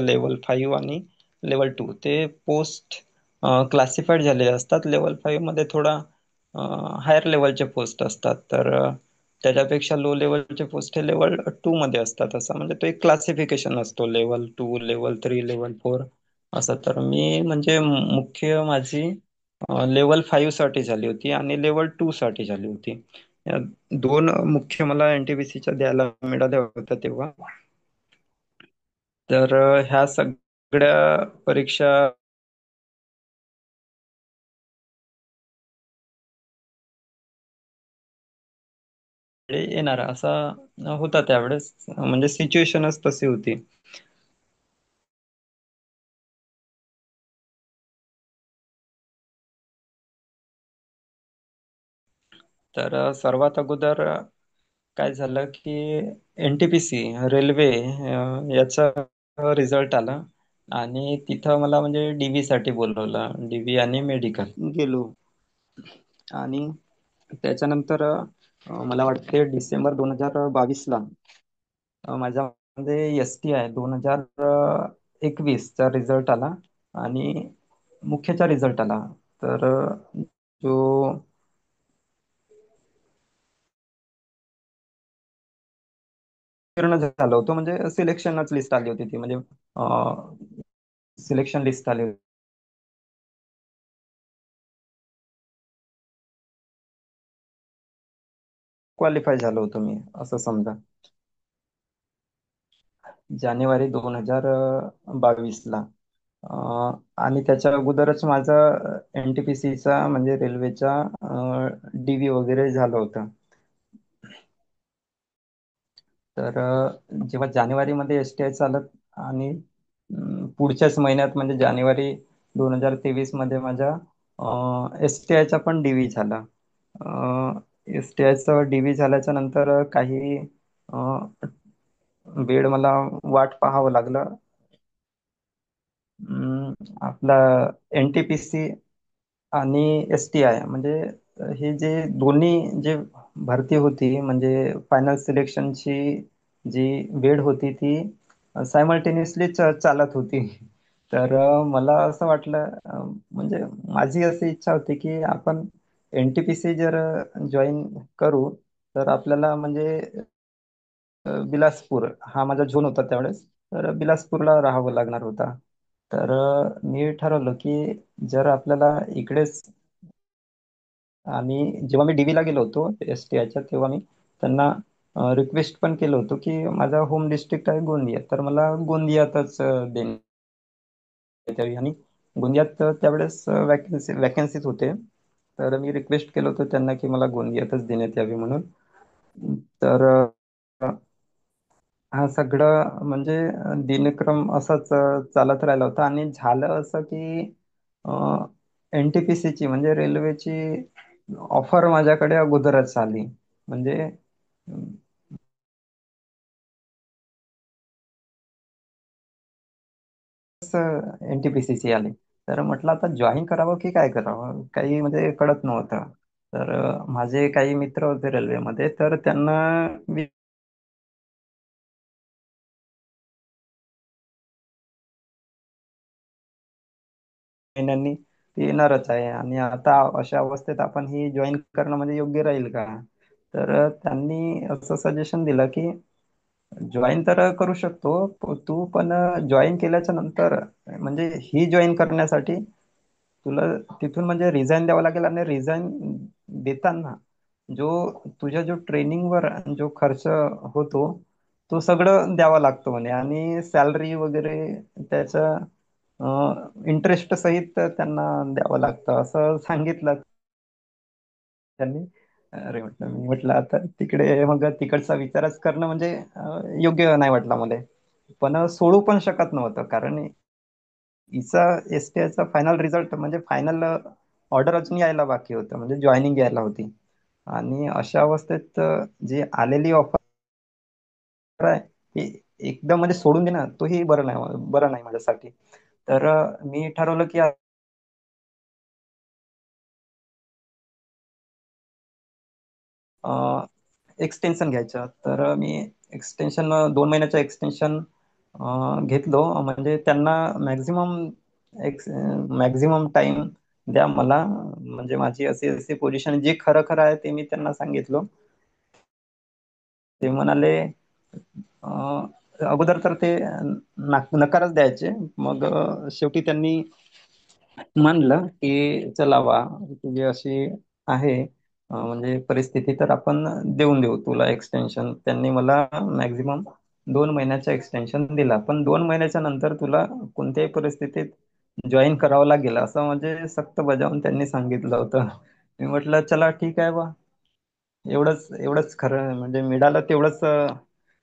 लेवल 5 आणि लेवल 2. ते पोस्ट क्लासिफाईड झालेले असतात. लेवल 5 मध्ये थोडा हायर लेवलचे पोस्ट असतात. तर त्याच्यापेक्षा लो लेवलचे पोस्ट हे लेवल 2 मध्ये असतात. असं म्हणजे तो एक क्लासिफिकेशन असतो, लेवल 2, लेवल 3, लेवल 4 असं. तर मी म्हणजे मुख्य माझी लेवल 5 साठी झाली होती आणि लेवल 2 साठी झाली होती. या दोन मुख्य मला NTPC च्या द्यायला मिळाल्या होत्या तेव्हा. तर ह्या सगळ्या परीक्षा येणार असा होता त्यावेळेस, म्हणजे सिच्युएशनच तशी होती. तर सर्वात अगोदर काय झालं की NTPC रेल्वे याचा रिझल्ट आला. आणि तिथं मला म्हणजे DV साठी बोलवलं, DV आणि मेडिकल गेलो. आणि त्याच्यानंतर मला वाटते डिसेंबर 2022 ला माझ्यामध्ये STI 2021 चा रिझल्ट आला आणि मुख्यचा रिझल्ट आला. तर जो उत्तीर्ण झालो होतो, म्हणजे सिलेक्शनच लिस्ट आली होती ती, म्हणजे सिलेक्शन लिस्ट आली होती. क्वालिफाय झालो होतो मी असं समजा, जानेवारी 2022 ला. आणि त्याच्या अगोदरच माझा NTPC चा म्हणजे रेल्वेचा DV वगैरे झालं होतं. तर जेव्हा जानेवारीमध्ये STI चालत, आणि पुढच्याच महिन्यात म्हणजे जानेवारी 2023 मध्ये माझ्या STIचा पण डीव्ही झाला. STIचा डीव्ही झाल्याच्या नंतर काही वेळ मला वाट पाहावं लागलं. आपला NTPC आणि STI म्हणजे हे जे दोन्ही जे भरती होती, म्हणजे फायनल सिलेक्शनची जी वेळ होती ती सायमल्टेनियसली चालत होती. तर मला असं वाटलं, म्हणजे माझी अशी इच्छा होती की आपण NTPC जर जॉईन करू तर आपल्याला म्हणजे बिलासपूर हा माझा झोन होता त्यावेळेस, तर बिलासपूरला राहावं लागणार होता. तर मी ठरवलं की जर आपल्याला इकडेच, आणि जेव्हा मी DV ला गेलो होतो STIच्या, तेव्हा मी त्यांना रिक्वेस्ट पण केलं होतं की माझा होम डिस्ट्रिक्ट आहे गोंदिया, तर मला गोंदियातच देण्यात यावी. आणि गोंदियात त्यावेळेस वॅकन्सीज होते, तर मी रिक्वेस्ट केलं होतं त्यांना की मला गोंदियातच देण्यात यावी म्हणून. तर हा सगळं म्हणजे दिनक्रम असाच चालत राहिला होता. आणि झालं असं की NTPCची म्हणजे रेल्वेची ऑफर माझ्याकडे अगोदरच आली. म्हणजे NTPCची आली. तर म्हटलं आता जॉईन करावं की काय करावं, काही म्हणजे कळत नव्हतं. तर माझे काही मित्र होते रेल्वेमध्ये, तर त्यांना महिन्यांनी ती येणारच आहे, आणि आता अशा अवस्थेत आपण ही जॉईन करणं म्हणजे योग्य राहील का? तर त्यांनी असं सजेशन दिलं की जॉईन तर करू शकतो तू, पण जॉईन केल्याच्या नंतर म्हणजे ही जॉईन करण्यासाठी तुला तिथून म्हणजे रिझाईन द्यावं लागेल, आणि रिझाईन देताना जो तुझ्या जो ट्रेनिंगवर जो खर्च होतो तो सगळं द्यावा लागतो म्हणे, आणि सॅलरी वगैरे त्याचं इंटरेस्ट सहित त्यांना द्यावं लागतं असं सांगितलं त्यांनी. अरे म्हटलं, मी म्हटलं आता तिकडे मग तिकडचा विचारच करणं म्हणजे योग्य नाही वाटलं मला. पण सोडू पण शकत नव्हतं, कारण हिचा STIचा फायनल रिझल्ट म्हणजे फायनल ऑर्डर अजून यायला बाकी होतं, म्हणजे जॉईनिंग यायला होती. आणि अशा अवस्थेत जी आलेली ऑफर आहे ती एकदम म्हणजे सोडून देणं तोही बरं नाही माझ्यासाठी. तर मी ठरवलं की एक्सटेन्शन घ्यायचं. तर मी एक्सटेन्शन 2 महिन्याचं एक्सटेन्शन घेतलो. म्हणजे त्यांना मॅक्झिमम टाइम द्या मला, म्हणजे माझी अशी अशी पोझिशन जे खरं खरं आहे ते मी त्यांना सांगितलं. ते म्हणाले अगोदर तर ते नकारच द्यायचे, मग शेवटी त्यांनी मानलं की चला वा, तुझी अशी आहे म्हणजे परिस्थिती, तर आपण देऊन देऊ तुला एक्सटेन्शन. त्यांनी मला मॅक्झिमम 2 महिन्याचा एक्सटेन्शन दिला, पण 2 महिन्याच्या नंतर तुला कोणत्याही परिस्थितीत जॉईन करावं लागेल असं म्हणजे सक्त बजावून त्यांनी सांगितलं होतं. मी म्हटलं चला ठीक आहे बा, एवढंच एवढंच खरं म्हणजे मिळालं तेवढंच,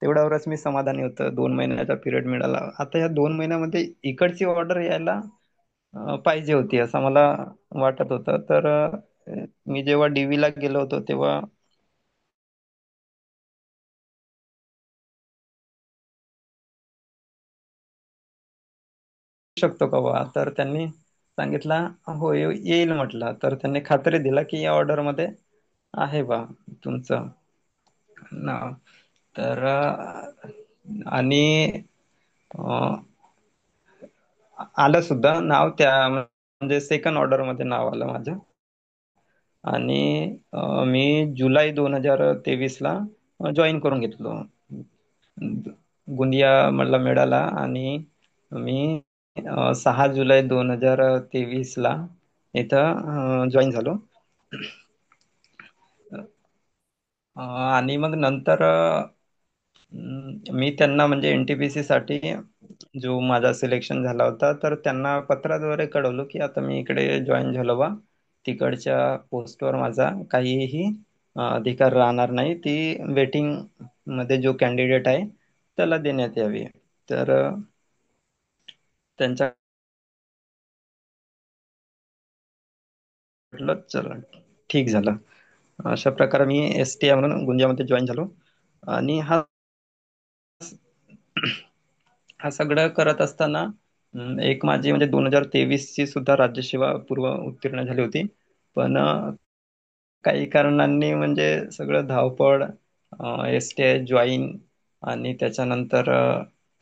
तेवढ्यावरच मी समाधानी होतं. 2 महिन्याचा पिरियड मिळाला. आता या 2 महिन्यामध्ये इकडची ऑर्डर यायला पाहिजे होती असं मला वाटत होतं. तर मी जेव्हा DV ला गेलो होतो तेव्हा शकतो का बा, तर त्यांनी सांगितलं हो येईल म्हटलं. तर त्यांनी खात्री दिला की या ऑर्डर मध्ये आहे बा तुमचं नाव. तर आणि अं, आलं सुद्धा नाव, त्या म्हणजे सेकंड ऑर्डर मध्ये नाव आलं माझं. आणि मी जुलै 2023 ला जॉईन करून घेतलो. गोंदिया मला मिळाला, आणि मी 6 जुलै 2023 ला इथं जॉईन झालो. आणि मग नंतर मी त्यांना म्हणजे NTPC साठी जो माझा सिलेक्शन झाला होता, तर त्यांना पत्राद्वारे कळवलं की आता मी इकडे जॉईन झालो बा, तिकडच्या पोस्टवर माझा काहीही अधिकार राहणार नाही, ती वेटिंग मध्ये जो कॅन्डिडेट आहे त्याला देण्यात यावी. तर त्यांच्या म्हटलं चला ठीक झालं. अशा प्रकारे मी STI म्हणून गुंजामध्ये जॉईन झालो. आणि हा सगळं करत असताना एक माझी म्हणजे 2023 ची सुद्धा राज्यसेवा पूर्व उत्तीर्ण झाली होती. पण काही कारणांनी म्हणजे सगळं धावपळ, STI जॉईन आणि त्याच्यानंतर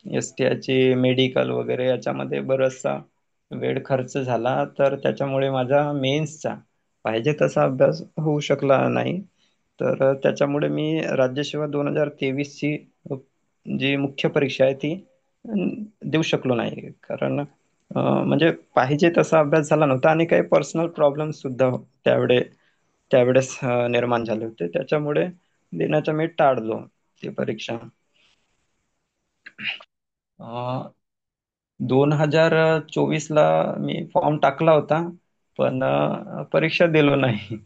STI ची मेडिकल वगैरे याच्यामध्ये बराचसा वेळ खर्च झाला. तर त्याच्यामुळे माझा मेन्सचा पाहिजे तसा अभ्यास होऊ शकला नाही. तर त्याच्यामुळे मी राज्यसेवा 2023 ची जी मुख्य परीक्षा आहे ती देऊ शकलो नाही. कारण म्हणजे पाहिजे तसा अभ्यास झाला नव्हता आणि काही पर्सनल प्रॉब्लेम सुद्धा त्यावेळेस निर्माण झाले होते. त्याच्यामुळे देण्याचा मी टाळलो ती परीक्षा. 2024 ला मी फॉर्म टाकला होता, पण परीक्षा दिलो नाही.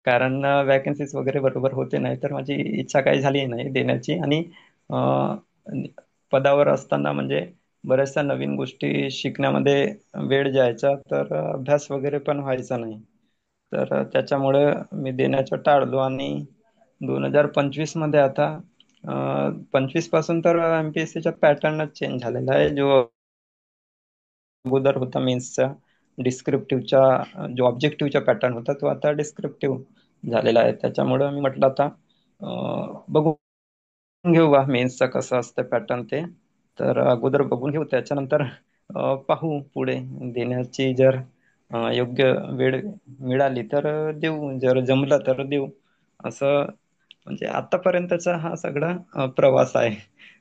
कारण वॅकन्सीज वगैरे बरोबर होते नाही, तर माझी इच्छा काही झाली नाही देण्याची. आणि अ, पदावर असताना म्हणजे बऱ्याचशा नवीन गोष्टी शिकण्यामध्ये वेळ जायचा, तर अभ्यास वगैरे पण व्हायचा नाही. तर त्याच्यामुळे मी देण्याचं टाळलो. आणि 2025 मध्ये आता 25 पासून तर MPSCचा पॅटर्नच चेंज झालेला आहे. जो अगोदर होता मेन्सचा डिस्क्रिप्टिव्हचा, जो ऑब्जेक्टिव्हचा पॅटर्न होता तो आता डिस्क्रिप्टिव्ह झालेला आहे. त्याच्यामुळे मी म्हटलं आता बघू घेऊ बा मेन्सचा कसं असतं पॅटर्न ते. तर अगोदर बघून घेऊ, त्याच्यानंतर पाहू पुढे देण्याची. जर योग्य वेळ मिळाली तर देऊ, जर जमलं तर देऊ. असं म्हणजे आतापर्यंतचा हा सगळा प्रवास आहे.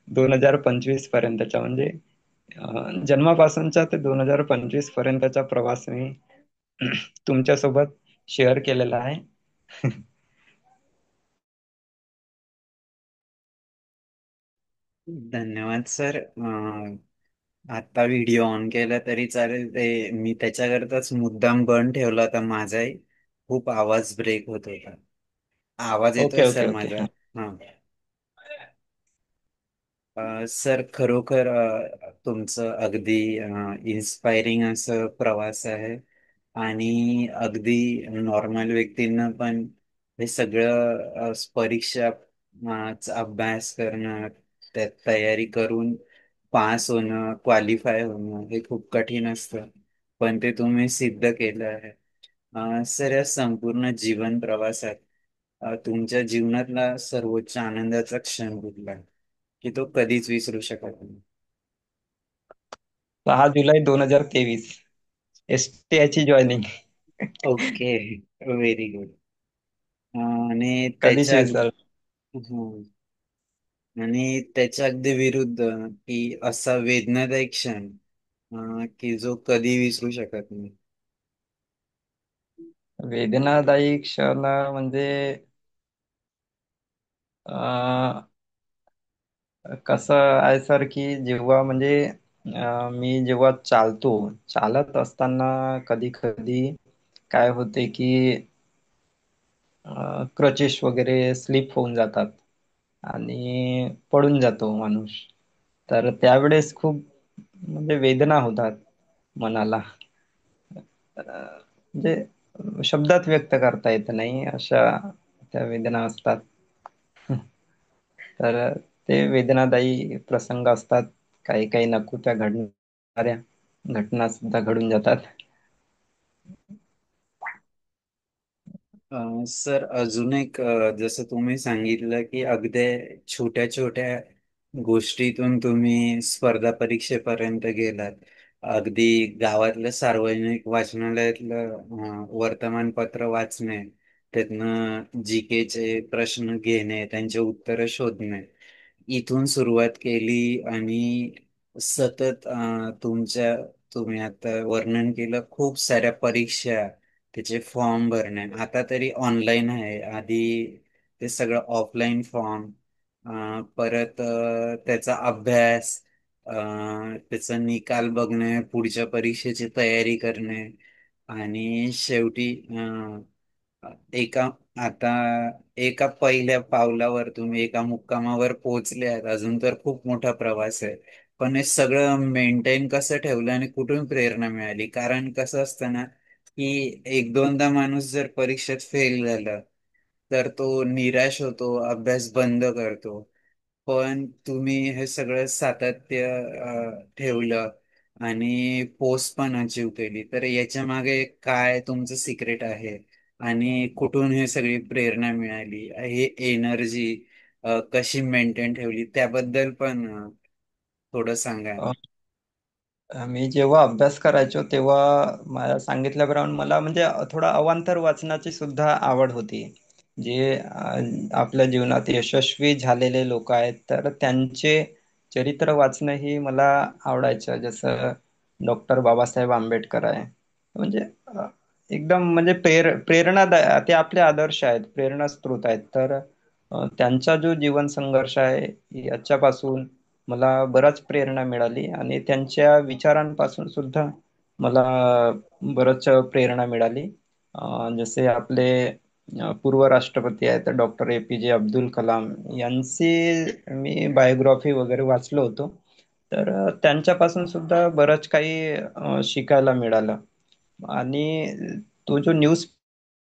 2025 पर्यंतचा म्हणजे जन्मापासूनचा ते 2025 पर्यंतचा प्रवास मी तुमच्यासोबत शेअर केलेला आहे. धन्यवाद सर. आता व्हिडिओ ऑन केला तरी चालेल, ते मी त्याच्याकरताच मुद्दाम बंद ठेवला होता माझाही. खूप आवाज ब्रेक होत होता. आवाज ओके येतोय ओके सर ओके. माझा? हा. सर खरोखर तुमचं अगदी इन्स्पायरिंग असं प्रवास आहे. आणि अगदी नॉर्मल व्यक्तींना पण हे सगळं परीक्षा चा अभ्यास करणं, त्यात तयारी करून पास होणं, क्वालिफाय होणं हे खूप कठीण असतं. पण ते तुम्ही सिद्ध केलं आहे. सर, या संपूर्ण जीवन प्रवासात तुमच्या जीवनातला सर्वोच्च आनंदाचा क्षण कुठला, की तो कधीच विसरू शकत नाही? 6 जुलै 2023, STI ची जॉईनिंग. ओके. Very good. आणि कधीच विसर हं. आणि त्याच्या अगदी विरुद्ध, की असा वेदनादायक क्षण की जो कधी विसरू शकत नाही. वेदनादायी क्षण म्हणजे अं, कसं आहे सर, की जेव्हा म्हणजे मी जेव्हा चालत असताना कधी कधी काय होते की क्रचेस वगैरे स्लिप होऊन जातात आणि पडून जातो माणूस. तर त्यावेळेस खूप म्हणजे वेदना होतात मनाला. म्हणजे शब्दात व्यक्त करता येत नाही अशा त्या वेदना असतात. तर ते वेदनादायी प्रसंग असतात. काही काही नको त्या घडणाऱ्या घटना सुद्धा घडून जातात. सर, अजून एक, जसं तुम्ही सांगितलं की अगदी छोट्या छोट्या गोष्टीतून तुम्ही स्पर्धा परीक्षेपर्यंत गेलात. अगदी गावातलं सार्वजनिक वाचनालयातलं वर्तमानपत्र वाचणे, त्यातनं जीकेचे प्रश्न घेणे, त्यांचे उत्तरं शोधणे, इथून सुरुवात केली. आणि सतत तुम्ही आता वर्णन केलं खूप साऱ्या परीक्षा, त्याचे फॉर्म भरणे. आता तरी ऑनलाईन आहे, आधी ते सगळं ऑफलाईन फॉर्म. परत त्याचा अभ्यास, त्याचा निकाल बघणे, पुढच्या परीक्षेची तयारी करणे. आणि शेवटी एका आता एका पहिल्या पावलावर तुम्ही एका मुक्कामावर पोहोचले आहेत. अजून तर खूप मोठा प्रवास आहे. पण हे सगळं मेंटेन कसं ठेवलं आणि कुठून प्रेरणा मिळाली? कारण कसं असतं ना, की एक दोनदा माणूस जर परीक्षेत फेल झाला तर तो निराश होतो, अभ्यास बंद करतो. पण तुम्ही हे सगळं सातत्य ठेवलं आणि पोस्ट पण अचीव केली, तर याच्या मागे काय तुमचं सिक्रेट आहे आणि कुठून हे सगळी प्रेरणा मिळाली, हे एनर्जी कशी मेंटेन ठेवली त्याबद्दल पण थोडं सांगा ना. मी जेव्हा अभ्यास करायचो तेव्हा मला सांगितल्याप्रमाणे मला म्हणजे थोडा अवांतर वाचनाची सुद्धा आवड होती. जे आपल्या जीवनात यशस्वी झालेले लोक आहेत तर त्यांचे चरित्र वाचणं ही मला आवडायचं. जसं डॉक्टर बाबासाहेब आंबेडकर आहे. म्हणजे एकदम म्हणजे प्रेरणादाय ते आपले आदर्श आहेत, प्रेरणास्त्रोत आहेत. तर त्यांचा जो जीवन संघर्ष आहे याच्यापासून मला बराच प्रेरणा मिळाली आणि त्यांच्या विचारांपासून सुद्धा मला बरंच प्रेरणा मिळाली. जसे आपले पूर्व राष्ट्रपती आहेत डॉक्टर APJ अब्दुल कलाम यांची मी बायोग्राफी वगैरे वाचलो होतो. तर त्यांच्यापासून सुद्धा बरंच काही शिकायला मिळालं. आणि तो जो न्यूज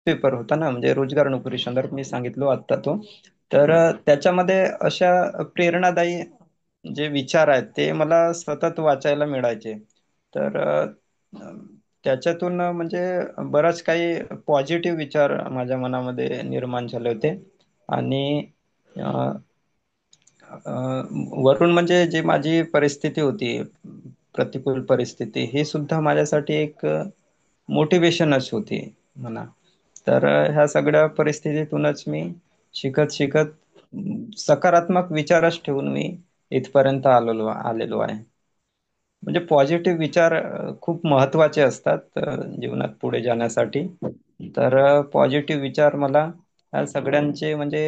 पेपर होता ना, म्हणजे रोजगार नोकरी संदर्भ मी सांगितलो आता तो, तर त्याच्यामध्ये अशा प्रेरणादायी जे विचार आहेत ते मला सतत वाचायला मिळायचे. तर त्याच्यातून म्हणजे बराच काही पॉझिटिव्ह विचार माझ्या मनामध्ये निर्माण झाले होते. आणि अ, अ, वरून म्हणजे जी माझी परिस्थिती होती, प्रतिकूल परिस्थिती, ही सुद्धा माझ्यासाठी एक मोटिवेशनच होती म्हणा. तर ह्या सगळ्या परिस्थितीतूनच मी शिकत शिकत सकारात्मक विचारच ठेवून मी इथपर्यंत आलेलो आहे. म्हणजे पॉझिटिव्ह विचार खूप महत्वाचे असतात जीवनात पुढे जाण्यासाठी. तर पॉझिटिव्ह विचार मला ह्या सगळ्यांचे म्हणजे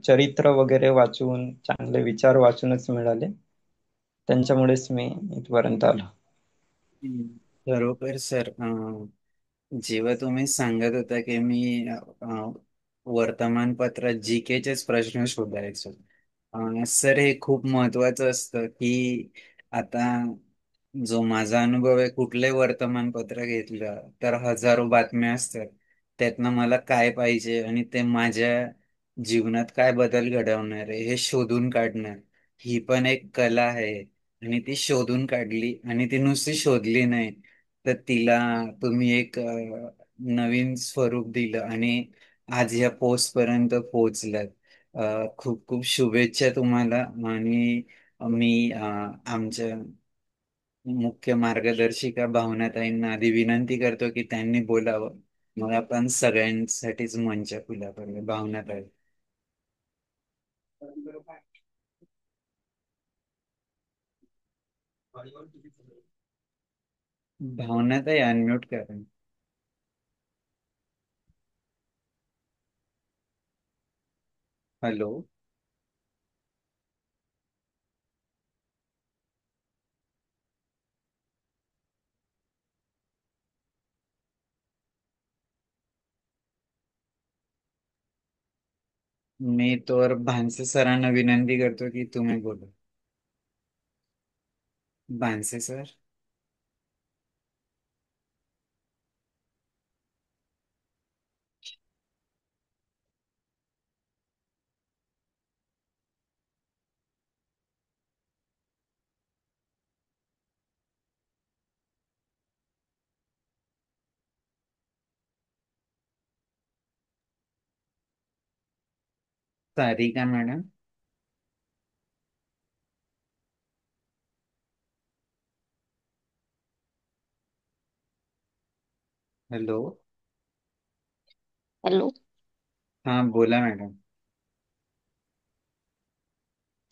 चरित्र वगैरे वाचून, चांगले विचार वाचूनच मिळाले. त्यांच्यामुळेच मी इथपर्यंत आलो. हम्म. बरोबर सर. जेव्हा तुम्ही सांगत होता की मी वर्तमानपत्रात जीकेचेच प्रश्न शोधायचो, सर हे खूप महत्वाचं असतं की आता जो माझा अनुभव आहे, कुठलंही वर्तमानपत्र घेतलं तर हजारो बातम्या असतात. त्यातनं मला काय पाहिजे आणि ते माझ्या जीवनात काय बदल घडवणार आहे हे शोधून काढणं, ही पण एक कला आहे. आणि ती शोधून काढली आणि ती नुसती शोधली नाही, तर तिला तुम्ही एक नवीन स्वरूप दिलं आणि आज ह्या पोस्ट पर्यंत पोहोचलात. खूप खूप शुभेच्छा तुम्हाला. आणि मी आमच्या मुख्य मार्गदर्शिका भावनाताईंना आधी विनंती करतो की त्यांनी बोलावं. मग आपण सगळ्यांसाठीच मंच खुला करूया. भावनाताई. भावनाताई अनम्यूट करा. हॅलो. मी तर भानसे सरांना विनंती करतो की तुम्ही बोला. Bhanse sir. Sarika madam. Hello. Hello. हा बोला मॅडम.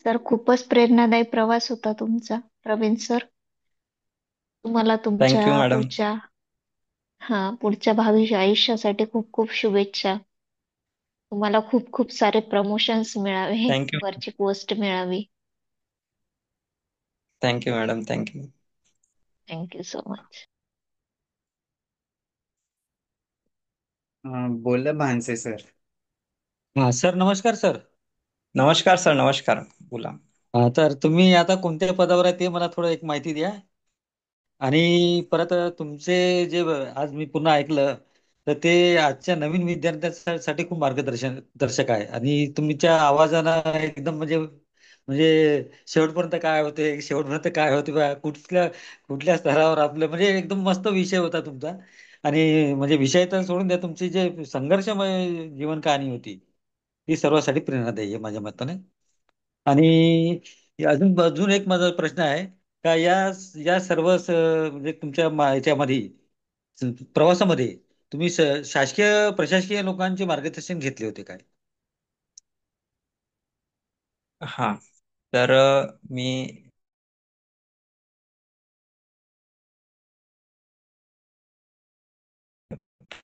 सर, खूपच प्रेरणादायी प्रवास होता तुमचा, प्रवीण सर. तुम्हाला थँक्यू तुमच्या मॅडम. पुढच्या भावी आयुष्यासाठी खूप खूप शुभेच्छा. तुम्हाला खूप खूप सारे प्रमोशन्स मिळावे, थँक्यू. वरची पोस्ट मिळावी. Thank you madam. Thank you. Thank you so much. बोला भानसे सर. हा सर, नमस्कार सर. नमस्कार सर. नमस्कार. बोला. तर तुम्ही आता कोणत्या पदावर आहे ते मला थोडं एक माहिती द्या. आणि परत तुमचे जे आज मी पुन्हा ऐकलं तर ते आजच्या नवीन विद्यार्थ्यांसाठी खूप दर्शक आहे आणि तुमच्या आवाजानं एकदम म्हणजे शेवटपर्यंत काय होते शेवटपर्यंत काय होते बा कुठल्या कुठल्या स्तरावर आपलं म्हणजे एकदम मस्त विषय होता तुमचा. आणि म्हणजे विषय तर सोडून द्या, तुमची जे संघर्षमय जीवन कहाणी होती ती सर्वांसाठी प्रेरणादायी आहे माझ्या मताने. आणि अजून अजून एक माझा प्रश्न आहे का या सर्व म्हणजे तुमच्या याच्यामध्ये प्रवासामध्ये तुम्ही शासकीय प्रशासकीय लोकांचे मार्गदर्शन घेतले होते काय? हा. तर मी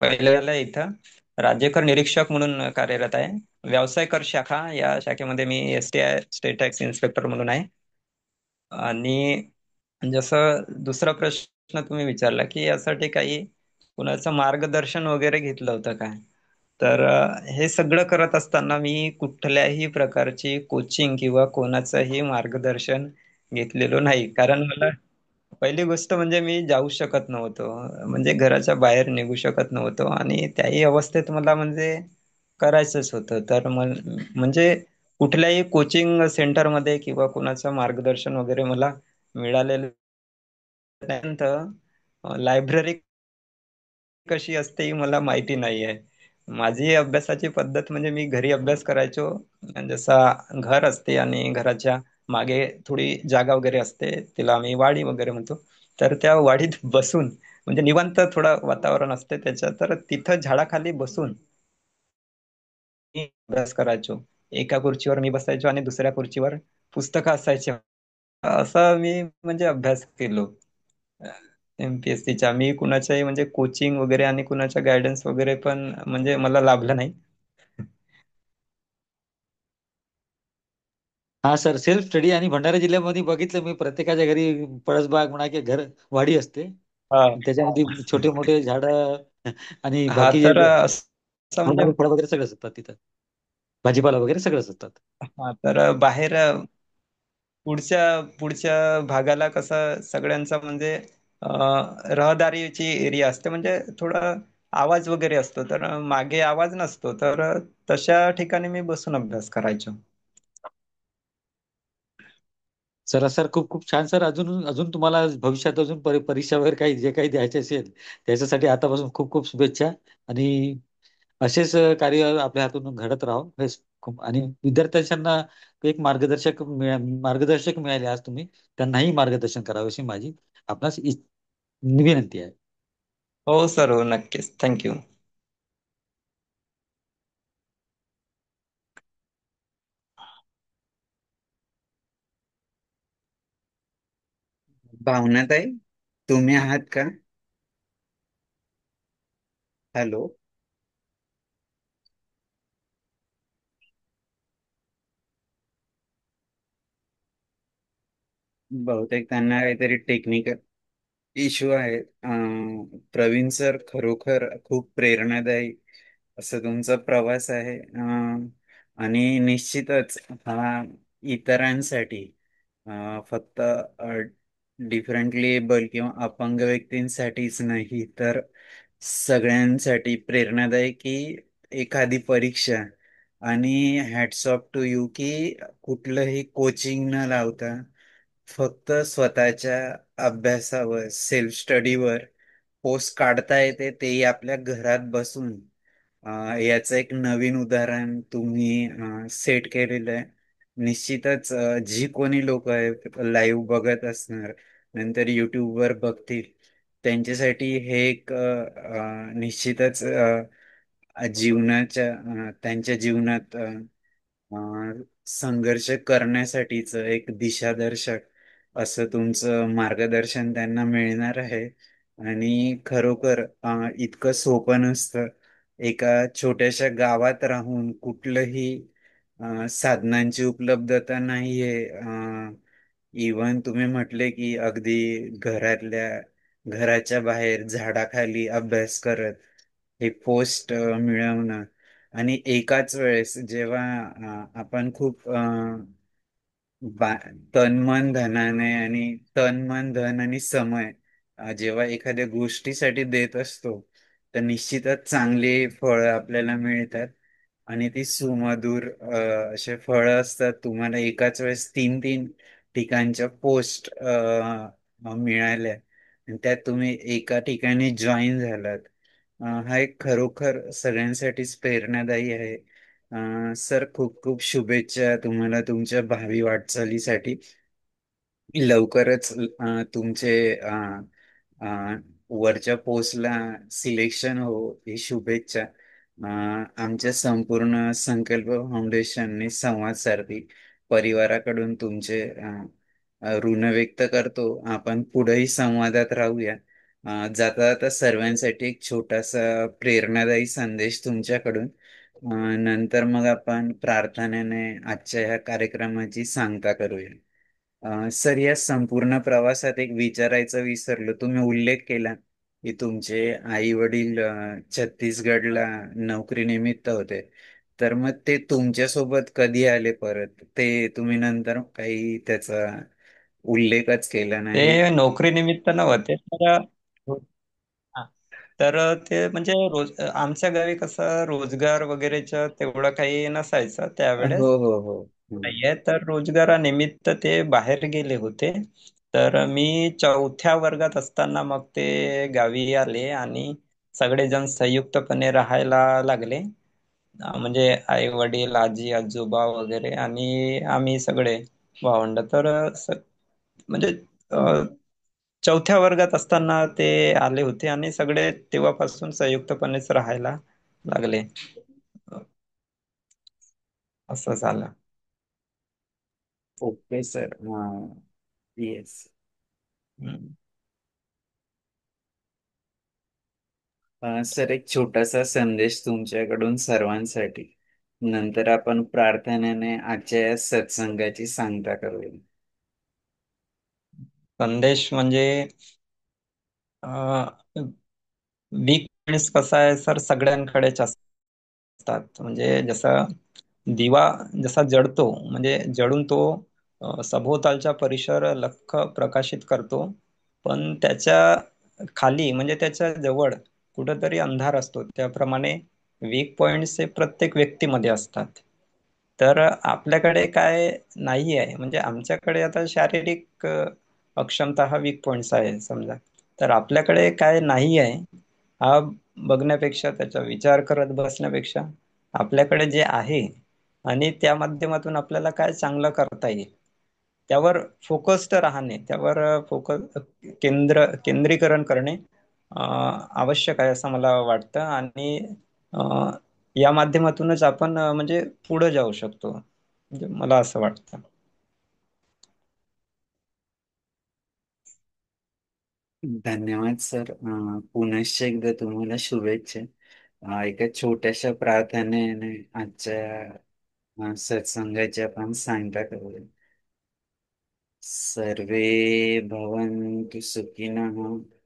पहिल्याला इथं राज्यकर निरीक्षक म्हणून कार्यरत आहे. व्यवसाय कर शाखा या शाखेमध्ये मी STI स्टेट टॅक्स इन्स्पेक्टर म्हणून आहे. आणि जसं दुसरा प्रश्न तुम्ही विचारला की यासाठी काही कुणाचं मार्गदर्शन वगैरे घेतलं होतं काय, तर हे सगळं करत असताना मी कुठल्याही प्रकारची कोचिंग किंवा कोणाचंही मार्गदर्शन घेतलेलं नाही. कारण मला पहिली गोष्ट म्हणजे मी जाऊ शकत नव्हतो, म्हणजे घराच्या बाहेर निघू शकत नव्हतो आणि त्याही अवस्थेत मला म्हणजे करायचंच होतं. तर म्हणजे कुठल्याही कोचिंग सेंटरमध्ये किंवा कुणाचं मार्गदर्शन वगैरे मला मिळालेलं त्यानंतर लायब्ररी कशी असते ही मला माहिती नाही आहे. माझी अभ्यासाची पद्धत म्हणजे मी घरी अभ्यास करायचो. जसा घर असते आणि घराच्या मागे थोडी जागा वगैरे असते, तिला आम्ही वाडी वगैरे म्हणतो. तर त्या वाडीत बसून म्हणजे निवांत थोडं वातावरण असते त्याच्या, तर तिथं झाडाखाली बसून मी अभ्यास करायचो. एका खुर्चीवर मी बसायचो आणि दुसऱ्या खुर्चीवर पुस्तकं असायची. असा मी म्हणजे अभ्यास केलो. MPSCच्या मी कुणाच्याही म्हणजे कोचिंग वगैरे आणि कुणाच्या गायडन्स वगैरे पण म्हणजे मला लाभलं नाही. हा सर, सेल्फ स्टडी आणि भंडारा जिल्ह्यामध्ये बघितलं मी प्रत्येकाच्या घरी पळसबाग म्हणा की घर वाडी असते. हा. त्याच्यामध्ये छोटे मोठे झाड आणि हा बाकी जे तर असं म्हणजे फळ वगैरे सगळंच असतात तिथं, भाजीपाला वगैरे सगळंच असतात. हा तर बाहेर पुढच्या पुढच्या भागाला कसं सगळ्यांचा म्हणजे रहदारीची एरिया असते, म्हणजे थोडा आवाज वगैरे असतो, तर मागे आवाज नसतो, तर तशा ठिकाणी मी बसून अभ्यास करायचो. सर सर खूप खूप छान सर. अजून अजून तुम्हाला भविष्यात अजून परीक्षा वगैरे काही जे काही द्यायचे असेल त्याच्यासाठी आतापासून खूप खूप शुभेच्छा. आणि असेच कार्य आपल्या हातून घडत राहो खूप. आणि विद्यार्थ्यांना एक मार्गदर्शक मिळाले आज तुम्ही, त्यांनाही मार्गदर्शन करावे अशी माझी आपणास विनंती आहे. हो सर, हो नक्कीच, थँक्यू. भावनाताई, तुम्ही आहात का? हॅलो. बहुतेक त्यांना काहीतरी टेक्निकल इश्यू आहे. प्रवीण सर, खरोखर खूप प्रेरणादायी असं तुमचा प्रवास आहे. आणि निश्चितच हा इतरांसाठी, फक्त डिफरंटली एबल किंवा अपंग व्यक्तींसाठीच नाही तर सगळ्यांसाठी प्रेरणादायी की एखादी परीक्षा. आणि हॅट्स ऑफ टू यू की कुठलंही कोचिंग न लावता फक्त स्वतःच्या अभ्यासावर, सेल्फ स्टडीवर पोस्ट काढता येते, तेही आपल्या घरात बसून. याचं एक नवीन उदाहरण तुम्ही सेट केलेलं आहे. निश्चितच जी कोणी लोक लाईव्ह बघत असणार, नंतर युट्यूबवर बघतील, त्यांच्यासाठी हे एक निश्चितच त्यांच्या जीवनात संघर्ष करण्यासाठीच एक दिशादर्शक असं तुमचं मार्गदर्शन त्यांना मिळणार आहे. आणि खरोखर इतकं सोपं नसतं. एका छोट्याशा गावात राहून कुठलंही साधनांची उपलब्धता नाहीये. इवन तुम्ही म्हटले की अगदी घराच्या बाहेर झाडाखाली अभ्यास करत हे पोस्ट मिळवणं. आणि एकाच वेळेस जेव्हा आपण खूप तन मन धनाने आणि तन मन धन आणि समय जेव्हा एखाद्या गोष्टीसाठी देत असतो तर निश्चितच चांगली फळं आपल्याला मिळतात. आणि ती सुमधुर असे फळं असतात. तुम्हाला एकाच वेळेस तीन तीन ठिकाणच्या पोस्ट मिळाल्या आणि त्यात तुम्ही एका ठिकाणी जॉईन झालात. हा एक खरोखर सगळ्यांसाठीच प्रेरणादायी आहे. सर, खूप खूप शुभेच्छा तुम्हाला तुमच्या भावी वाटचालीसाठी. लवकरच तुमचे अ, वरच्या पोस्टला सिलेक्शन हो, ही शुभेच्छा. आमच्या संपूर्ण संकल्प फाउंडेशनने संवाद सारथी परिवाराकडून तुमचे ऋण व्यक्त करतो. आपण पुढेही संवादात राहूया. जाता जाता सर्वांसाठी एक छोटासा प्रेरणादायी संदेश तुमच्याकडून. नंतर मग आपण प्रार्थनेने आजच्या ह्या कार्यक्रमाची सांगता करूया. सर, या संपूर्ण प्रवासात एक विचारायचं विसरलो. तुम्ही उल्लेख केला की तुमचे आई वडील छत्तीसगडला नोकरीनिमित्त होते. तर मग ते तुमच्यासोबत कधी आले परत? ते तुम्ही नंतर काही त्याचा उल्लेखच केला ते नाही. नोकरीनिमित्त नव्हते तर हा. तर ते म्हणजे आमच्या गावी कसं रोजगार वगैरेचं तेवढं काही नसायचं त्यावेळेस. हो हो हो. हम्म. नाहीये तर रोजगारानिमित्त ते बाहेर गेले होते. तर मी चौथ्या वर्गात असताना मग ते गावी आले आणि सगळेजण संयुक्तपणे राहायला लागले. म्हणजे आई वडील आजी आजोबा वगैरे आणि आम्ही सगळे भावंड तर म्हणजे अ, चौथ्या वर्गात असताना ते आले होते आणि सगळे तेव्हापासून संयुक्तपणेच राहायला लागले. असं झालं. Okay sir. हा. येस. हम्म. सर, एक छोटासा संदेश तुमच्याकडून सर्वांसाठी. नंतर आपण प्रार्थनेने आजच्या या सत्संगाची सांगता करूया. संदेश म्हणजे वीक पॉइंट्स कसा आहे सर, सगळ्यांकडेच असतात. म्हणजे जसा दिवा जसा जळतो म्हणजे जळून तो सभोवतालचा परिसर लख्ख प्रकाशित करतो, पण त्याच्या खाली म्हणजे त्याच्या जवळ कुठंतरी अंधार असतो. त्याप्रमाणे वीक पॉइंट्स हे प्रत्येक व्यक्तीमध्ये असतात. तर आपल्याकडे काय नाही आहे म्हणजे आमच्याकडे आता शारीरिक अक्षमता हा वीक पॉइंट्स आहे समजा. तर आपल्याकडे काय नाही आहे हा बघण्यापेक्षा त्याचा विचार करत बसण्यापेक्षा आपल्याकडे जे आहे आणि त्या माध्यमातून आपल्याला काय चांगलं करता येईल त्यावर फोकस्ड राहणे, त्यावर केंद्रीकरण करणे आवश्यक आहे असं मला वाटतं. आणि अ, या माध्यमातूनच आपण म्हणजे पुढे जाऊ शकतो म्हणजे मला असं वाटतं. धन्यवाद सर. पुनश्च एकदा तुम्हाला शुभेच्छा. एका छोट्याशा प्रार्थनेने आजच्या सत्संगाची आपण सांगता करूया. सर्वे भवन्तु सुखिनः,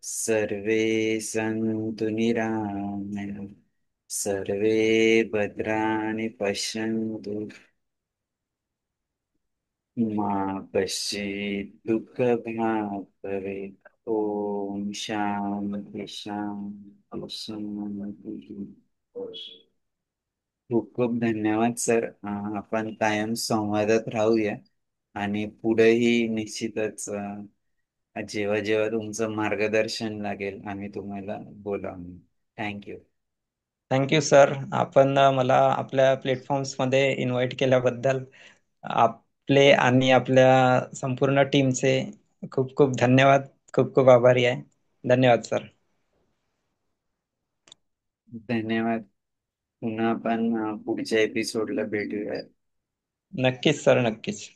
सर्वे सन्तु निरामयाः, सर्वे भद्राणि पश्यन्तु, मा कश्चित् दुःखभाग् भवेत्. ओम शांती शांती शांती. खूप खूप धन्यवाद सर. आपण कायम संवादात राहूया आणि पुढेही निश्चितच जेव्हा जेव्हा तुमचं मार्गदर्शन लागेल आम्ही तुम्हाला बोलावू. थँक्यू. Thank you sir. आपण मला आपल्या प्लॅटफॉर्म्स मध्ये इन्व्हाइट केल्याबद्दल आपले आणि आपल्या संपूर्ण टीमचे खूप खूप धन्यवाद. खूप खूप आभारी आहे. धन्यवाद सर. धन्यवाद. पुन्हा आपण पुढच्या एपिसोडला भेटूया. नक्कीच सर, नक्कीच.